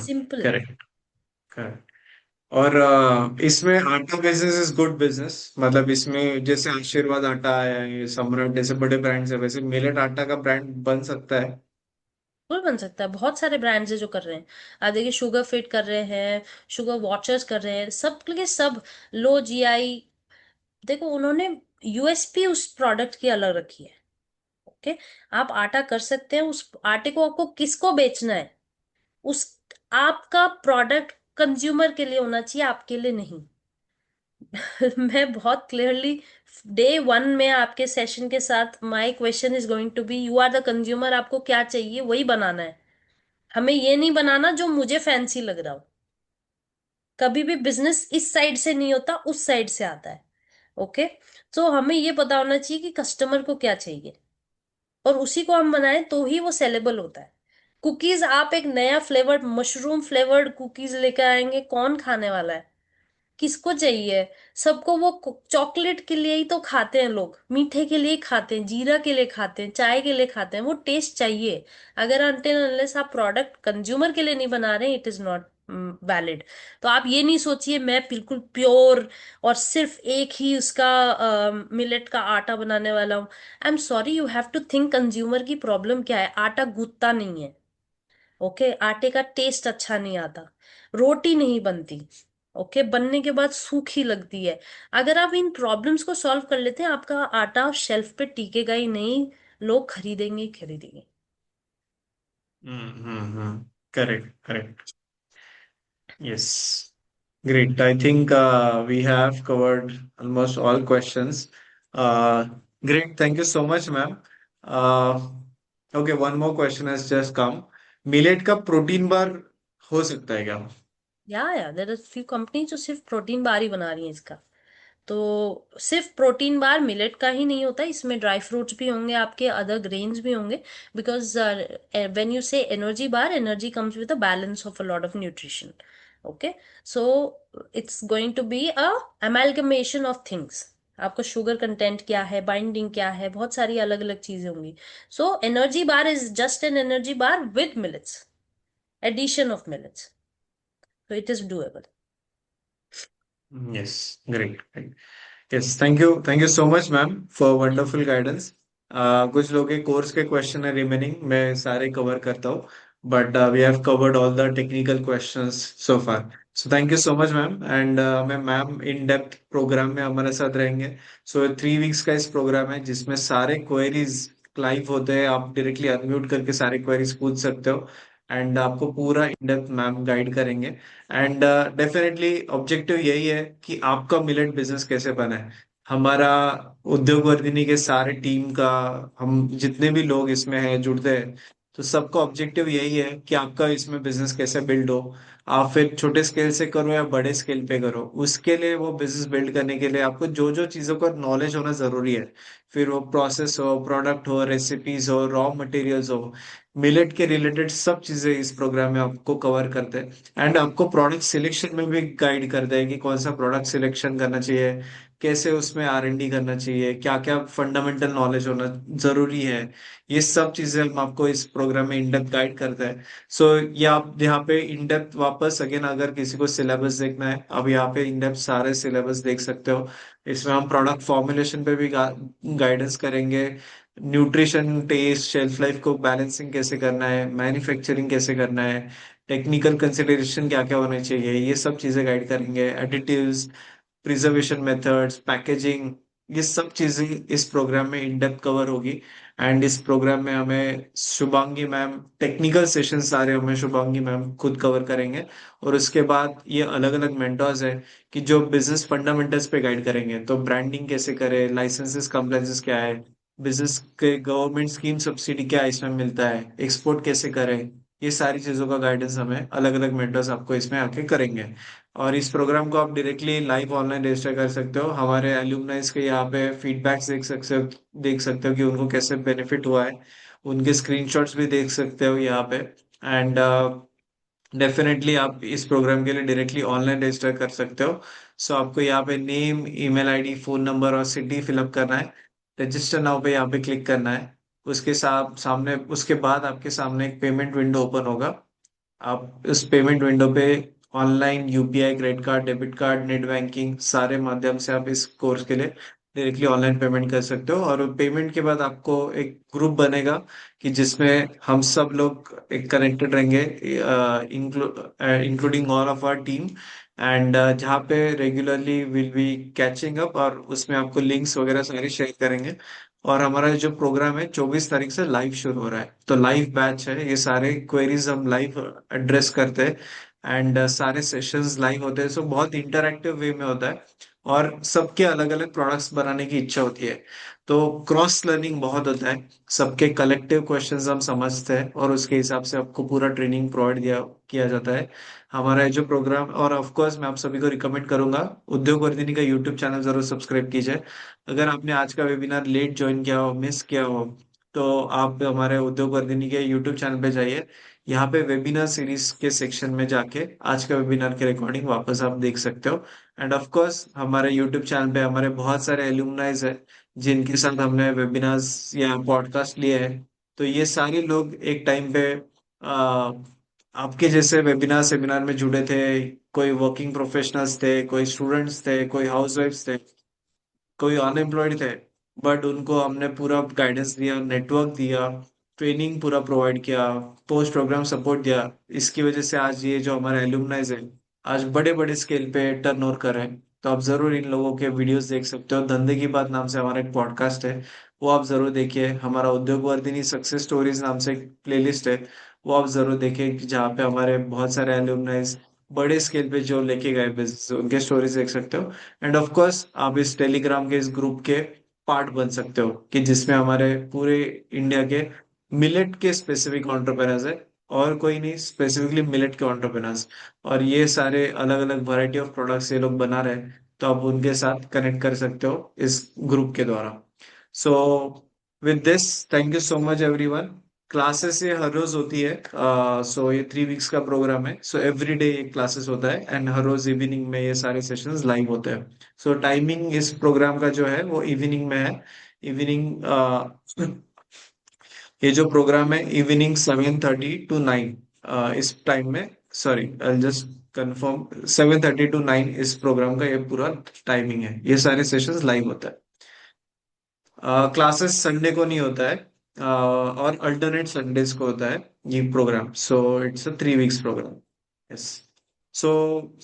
सिंपल है। Correct correct. और इसमें आटा बिजनेस इज गुड बिजनेस, मतलब इसमें जैसे आशीर्वाद आटा है, ये सम्राट जैसे बड़े ब्रांड्स है, वैसे मिलेट आटा का ब्रांड बन सकता है? बिल्कुल बन सकता है। बहुत सारे ब्रांड्स है जो कर रहे हैं। आप देखिए, शुगर फिट कर रहे हैं, शुगर वॉचर्स कर रहे हैं, सब के सब। लो जीआई, देखो उन्होंने यूएसपी उस प्रोडक्ट की अलग रखी है। ओके, आप आटा कर सकते हैं, उस आटे को आपको किसको बेचना है, उस आपका प्रोडक्ट कंज्यूमर के लिए होना चाहिए, आपके लिए नहीं। मैं बहुत क्लियरली डे वन में आपके सेशन के साथ my question is going to be, you are the consumer, आपको क्या चाहिए वही बनाना है। हमें ये नहीं बनाना जो मुझे फैंसी लग रहा हो। कभी भी बिजनेस इस साइड से नहीं होता, उस साइड से आता है। ओके, तो हमें ये पता होना चाहिए कि कस्टमर को क्या चाहिए, और उसी को हम बनाएं तो ही वो सेलेबल होता है। कुकीज, आप एक नया फ्लेवर्ड मशरूम फ्लेवर्ड कुकीज लेकर आएंगे, कौन खाने वाला है, किसको चाहिए? सबको वो चॉकलेट के लिए ही तो खाते हैं लोग, मीठे के लिए ही खाते हैं, जीरा के लिए खाते हैं, चाय के लिए खाते हैं, वो टेस्ट चाहिए। अगर अनटिल अनलेस आप प्रोडक्ट कंज्यूमर के लिए नहीं बना रहे, इट इज नॉट वैलिड। तो आप ये नहीं सोचिए मैं बिल्कुल प्योर और सिर्फ एक ही उसका मिलेट का आटा बनाने वाला हूँ। I am sorry, you have to think consumer की प्रॉब्लम क्या है। आटा गूंथता नहीं है। ओके, आटे का टेस्ट अच्छा नहीं आता, रोटी नहीं बनती, ओके, बनने के बाद सूखी लगती है। अगर आप इन प्रॉब्लम्स को सॉल्व कर लेते हैं, आपका आटा शेल्फ पे टिकेगा ही नहीं, लोग खरीदेंगे ही खरीदेंगे। Correct, correct. Yes. Great. I think we have covered almost all questions. Uh, Great. Thank you so much, ma'am. Uh, okay, one more question has just come. Millet का प्रोटीन बार हो सकता है क्या? या देयर आर फ्यू कंपनी जो सिर्फ protein bar ही बना रही हैं इसका। तो सिर्फ प्रोटीन बार मिलेट का ही नहीं होता, इसमें ड्राई फ्रूट्स भी होंगे, आपके अदर ग्रेन्स भी होंगे। Because when you say energy bar, energy comes with a balance of a lot of nutrition. Okay, so it's going to be a amalgamation of things. आपका शुगर कंटेंट क्या है, binding क्या है, बहुत सारी अलग अलग चीजें होंगी। So energy bar is just an energy bar with millets, addition of millets, so it is doable. Yes, great. Great. Yes, thank you so much, ma'am, for wonderful guidance. कुछ लोग के कोर्स के क्वेश्चन है remaining, मैं सारे cover करता हूँ, but we have covered all the technical questions so far. So thank you so much, ma'am. And मैं मैम इन डेप्थ प्रोग्राम में हमारे साथ रहेंगे। सो 3 वीक्स का इस प्रोग्राम है जिसमें सारे क्वेरीज लाइव होते हैं, आप डायरेक्टली अनम्यूट करके सारे क्वेरीज पूछ सकते हो, एंड आपको पूरा इन डेप्थ मैम गाइड करेंगे। एंड डेफिनेटली ऑब्जेक्टिव यही है कि आपका मिलेट बिजनेस कैसे बना है। हमारा उद्योग वर्धिनी के सारे टीम का, हम जितने भी लोग इसमें हैं जुड़ते हैं, तो सबका ऑब्जेक्टिव यही है कि आपका इसमें बिजनेस कैसे बिल्ड हो। आप फिर छोटे स्केल से करो या बड़े स्केल पे करो, उसके लिए वो बिजनेस बिल्ड करने के लिए आपको जो जो चीजों का नॉलेज होना जरूरी है, फिर वो प्रोसेस हो, प्रोडक्ट हो, रेसिपीज हो, रॉ मटेरियल्स हो, मिलेट के रिलेटेड सब चीजें इस प्रोग्राम में आपको कवर करते हैं। एंड आपको प्रोडक्ट सिलेक्शन में भी गाइड करते हैं कि कौन सा प्रोडक्ट सिलेक्शन करना चाहिए, कैसे उसमें R&D करना चाहिए, क्या क्या फंडामेंटल नॉलेज होना जरूरी है। ये सब चीजें हम आपको इस प्रोग्राम में इन डेप्थ गाइड करते हैं। सो ये आप यहाँ पे इन डेप्थ वापस अगेन, अगर किसी को सिलेबस देखना है, अब यहाँ पे इन डेप्थ सारे सिलेबस देख सकते हो। इसमें हम प्रोडक्ट फॉर्मुलेशन पे भी गाइडेंस करेंगे, न्यूट्रिशन, टेस्ट, शेल्फ लाइफ को बैलेंसिंग कैसे करना है, मैन्युफैक्चरिंग कैसे करना है, टेक्निकल कंसिडरेशन क्या क्या होने चाहिए, ये सब चीजें गाइड करेंगे। एडिटिव्स, प्रिजर्वेशन मेथड्स, पैकेजिंग, ये सब चीजें इस प्रोग्राम में इन डेप्थ कवर होगी। एंड इस प्रोग्राम में हमें शुभांगी मैम, टेक्निकल सेशन सारे हमें शुभांगी मैम खुद कवर करेंगे। और उसके बाद ये अलग अलग मेंटर्स हैं कि जो बिजनेस फंडामेंटल्स पे गाइड करेंगे, तो ब्रांडिंग कैसे करें, लाइसेंसेस कंप्लायंसेस क्या है, बिजनेस के गवर्नमेंट स्कीम सब्सिडी क्या इसमें मिलता है, एक्सपोर्ट कैसे करें, ये सारी चीजों का गाइडेंस हमें अलग अलग मेंटर्स आपको इसमें आके करेंगे। और इस प्रोग्राम को आप डायरेक्टली लाइव ऑनलाइन रजिस्टर कर सकते हो, हमारे एल्यूमनाइज के यहाँ पे फीडबैक्स देख सकते हो कि उनको कैसे बेनिफिट हुआ है, उनके स्क्रीनशॉट्स भी देख सकते हो यहाँ पे। एंड डेफिनेटली आप इस प्रोग्राम के लिए डायरेक्टली ऑनलाइन रजिस्टर कर सकते हो। सो आपको यहाँ पे name, email ID, phone number और सिटी फिलअप करना है, रजिस्टर नाउ पे यहाँ पे क्लिक करना है। उसके साथ सामने, उसके बाद आपके सामने एक पेमेंट विंडो ओपन होगा। आप इस पेमेंट विंडो पे online UPI, credit card, debit card, net banking, सारे माध्यम से आप इस कोर्स के लिए डायरेक्टली ऑनलाइन पेमेंट कर सकते हो। और पेमेंट के बाद आपको एक ग्रुप बनेगा कि जिसमें हम सब लोग एक कनेक्टेड रहेंगे, including all of our team. And जहाँ पे regularly will be catching up, और उसमें आपको लिंक्स वगैरह सारे शेयर करेंगे। और हमारा जो प्रोग्राम है 24 तारीख से लाइव शुरू हो रहा है, तो लाइव बैच है, ये सारे क्वेरीज हम लाइव एड्रेस करते हैं। एंड सारे सेशंस लाइव होते हैं, सो बहुत इंटरैक्टिव वे में होता है। और सबके अलग अलग प्रोडक्ट्स बनाने की इच्छा होती है, तो क्रॉस लर्निंग बहुत होता है। सबके कलेक्टिव क्वेश्चंस हम समझते हैं और उसके हिसाब से आपको पूरा ट्रेनिंग प्रोवाइड दिया किया जाता है। हमारा ये जो प्रोग्राम, और ऑफ कोर्स मैं आप सभी को रिकमेंड करूंगा, उद्योग वर्धिनी का यूट्यूब चैनल जरूर सब्सक्राइब कीजिए। अगर आपने आज का वेबिनार लेट ज्वाइन किया हो, मिस किया हो, तो आप हमारे उद्योग वर्धिनी के यूट्यूब चैनल पे जाइए। यहाँ पे वेबिनार सीरीज के सेक्शन में जाके आज का वेबिनार की रिकॉर्डिंग वापस आप देख सकते हो। एंड ऑफ कोर्स हमारे यूट्यूब चैनल पे हमारे बहुत सारे एलुमनाइज है जिनके साथ हमने वेबिनार्स या पॉडकास्ट लिए हैं। तो ये सारे लोग एक टाइम पे आ, आपके जैसे वेबिनार सेमिनार में जुड़े थे। कोई वर्किंग प्रोफेशनल्स थे, कोई स्टूडेंट्स थे, कोई हाउसवाइफ्स थे, कोई अनएम्प्लॉयड थे। बट उनको हमने पूरा गाइडेंस दिया, नेटवर्क दिया, ट्रेनिंग पूरा प्रोवाइड किया, पोस्ट प्रोग्राम सपोर्ट दिया। इसकी वजह से आज ये जो हमारे एलुमनाइज है आज बड़े बड़े स्केल पे टर्न ओवर कर रहे हैं। तो आप जरूर इन लोगों के वीडियोस देख सकते हो। धंधे की बात नाम से हमारा एक पॉडकास्ट है, वो आप जरूर देखिए। हमारा उद्योग वर्धिनी सक्सेस स्टोरीज नाम से एक प्लेलिस्ट है, वो आप जरूर देखिए, कि जहाँ पे हमारे बहुत सारे एलुमनाइज बड़े स्केल पे जो लेके गए बिजनेस, उनके स्टोरीज देख सकते हो। एंड ऑफ कोर्स आप इस टेलीग्राम के इस ग्रुप के पार्ट बन सकते हो, कि जिसमें हमारे पूरे इंडिया के मिलेट के स्पेसिफिक एंटरप्रेन्योर्स है, और कोई नहीं, स्पेसिफिकली मिलेट के एंटरप्रेन्योर्स। और ये सारे अलग अलग वैरायटी ऑफ प्रोडक्ट्स ये लोग बना रहे हैं, तो आप उनके साथ कनेक्ट कर सकते हो इस ग्रुप के द्वारा। So with this, thank you so much everyone. Classes ये हर रोज होती है। सो ये 3 वीक्स का प्रोग्राम है, सो एवरी डे ये क्लासेस होता है, एंड हर रोज इवनिंग में ये सारे सेशंस लाइव होते हैं। सो टाइमिंग इस प्रोग्राम का जो है वो इवनिंग में है। इवनिंग ये जो प्रोग्राम है इवनिंग 7:30 to 9, इस टाइम में, sorry I just confirm, 7:30 to 9 इस प्रोग्राम का ये पूरा टाइमिंग है। ये सारे सेशंस लाइव होता है। क्लासेस संडे को नहीं होता है, और अल्टरनेट संडेज को होता है ये program. So it's a 3 weeks program. Yes. So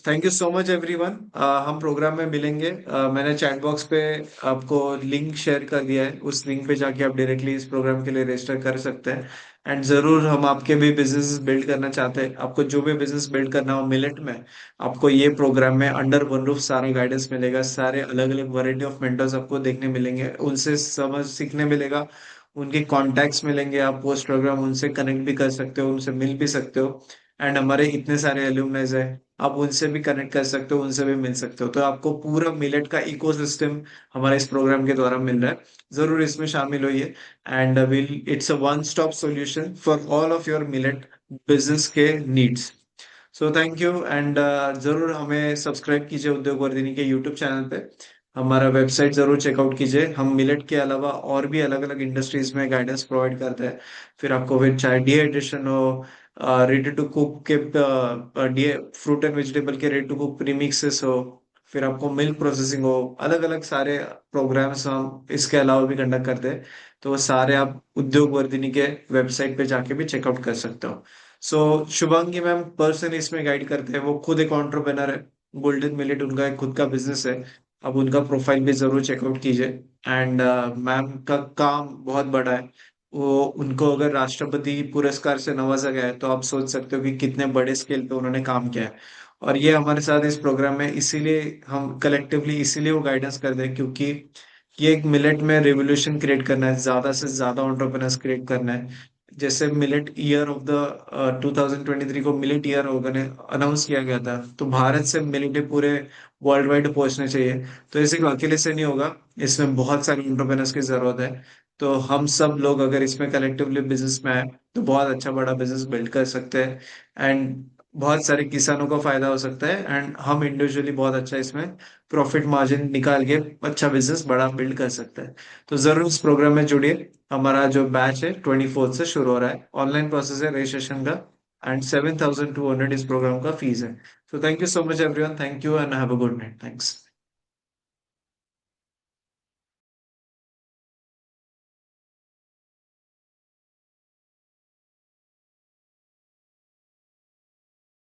thank you so much everyone. हम प्रोग्राम में मिलेंगे। मैंने चैट बॉक्स पे आपको लिंक शेयर कर दिया है, उस लिंक पे जाके आप डायरेक्टली इस प्रोग्राम के लिए रजिस्टर कर सकते हैं। एंड जरूर हम आपके भी बिजनेस बिल्ड करना चाहते हैं। आपको जो भी बिजनेस बिल्ड करना हो मिलेट में, आपको ये प्रोग्राम में अंडर वन रूफ सारा गाइडेंस मिलेगा। सारे अलग अलग वैरायटी ऑफ मेंटर्स आपको देखने मिलेंगे, उनसे समझ सीखने मिलेगा, उनके कॉन्टैक्ट्स मिलेंगे। आप पोस्ट प्रोग्राम उनसे कनेक्ट भी कर सकते हो, उनसे मिल भी सकते हो। एंड हमारे इतने सारे एल्यूमनाइज है, आप उनसे भी कनेक्ट कर सकते हो, उनसे भी मिल सकते हो। तो आपको पूरा मिलेट का इकोसिस्टम हमारे इस प्रोग्राम के द्वारा मिल रहा है। जरूर इसमें शामिल होइए। And will it's a one stop solution for all of your millet business के needs. So thank you. And जरूर हमें सब्सक्राइब कीजिए उद्योग वर्धिनी के यूट्यूब चैनल पे। हमारा वेबसाइट जरूर चेकआउट कीजिए। हम मिलेट के अलावा और भी अलग अलग इंडस्ट्रीज में गाइडेंस प्रोवाइड करते हैं। फिर आपको फिर चाहे डिहाइड्रेशन हो, रेडी टू कुक के, डी फ्रूट एंड वेजिटेबल के रेडी टू कुक प्रीमिक्सेस हो, फिर आपको मिल्क प्रोसेसिंग हो, अलग अलग सारे प्रोग्राम्स हम इसके अलावा भी कंडक्ट करते हैं। तो वो सारे आप उद्योग वर्धिनी के वेबसाइट पे जाके भी चेकआउट कर सकते हो। सो शुभांगी मैम पर्सन इसमें गाइड करते हैं, वो खुद एक एंटरप्रेन्योर है। गोल्डन मिलेट उनका एक खुद का बिजनेस है। अब उनका प्रोफाइल भी जरूर चेकआउट कीजिए। एंड मैम का काम बहुत बड़ा है। वो उनको अगर राष्ट्रपति पुरस्कार से नवाजा गया है, तो आप सोच सकते हो कि कितने बड़े स्केल पे उन्होंने काम किया है। और ये हमारे साथ इस प्रोग्राम में इसीलिए हम कलेक्टिवली इसीलिए वो गाइडेंस करते हैं, क्योंकि ये एक मिलेट में रेवोल्यूशन क्रिएट करना है, ज्यादा से ज्यादा एंटरप्रेन्योर्स क्रिएट करना है। जैसे मिलेट ईयर ऑफ द 2023 को मिलेट ईयर अनाउंस किया गया था, तो भारत से मिलेट पूरे वर्ल्ड वाइड पहुंचने चाहिए। तो इसे अकेले से नहीं होगा, इसमें बहुत सारे एंटरप्रेन्योर्स की जरूरत है। तो हम सब लोग अगर इसमें कलेक्टिवली बिजनेस में आए, तो बहुत अच्छा बड़ा बिजनेस बिल्ड कर सकते हैं। एंड बहुत सारे किसानों को फायदा हो सकता है, एंड हम इंडिविजुअली बहुत अच्छा इसमें प्रॉफिट मार्जिन निकाल के अच्छा बिजनेस बड़ा बिल्ड कर सकते हैं। तो जरूर इस प्रोग्राम में जुड़िए। हमारा जो बैच है 24 से शुरू हो रहा है, ऑनलाइन प्रोसेस है रजिस्ट्रेशन का। एंड 7,200 इस प्रोग्राम का फीस है। So thank you so much everyone. Thank you and have a good night. Thanks.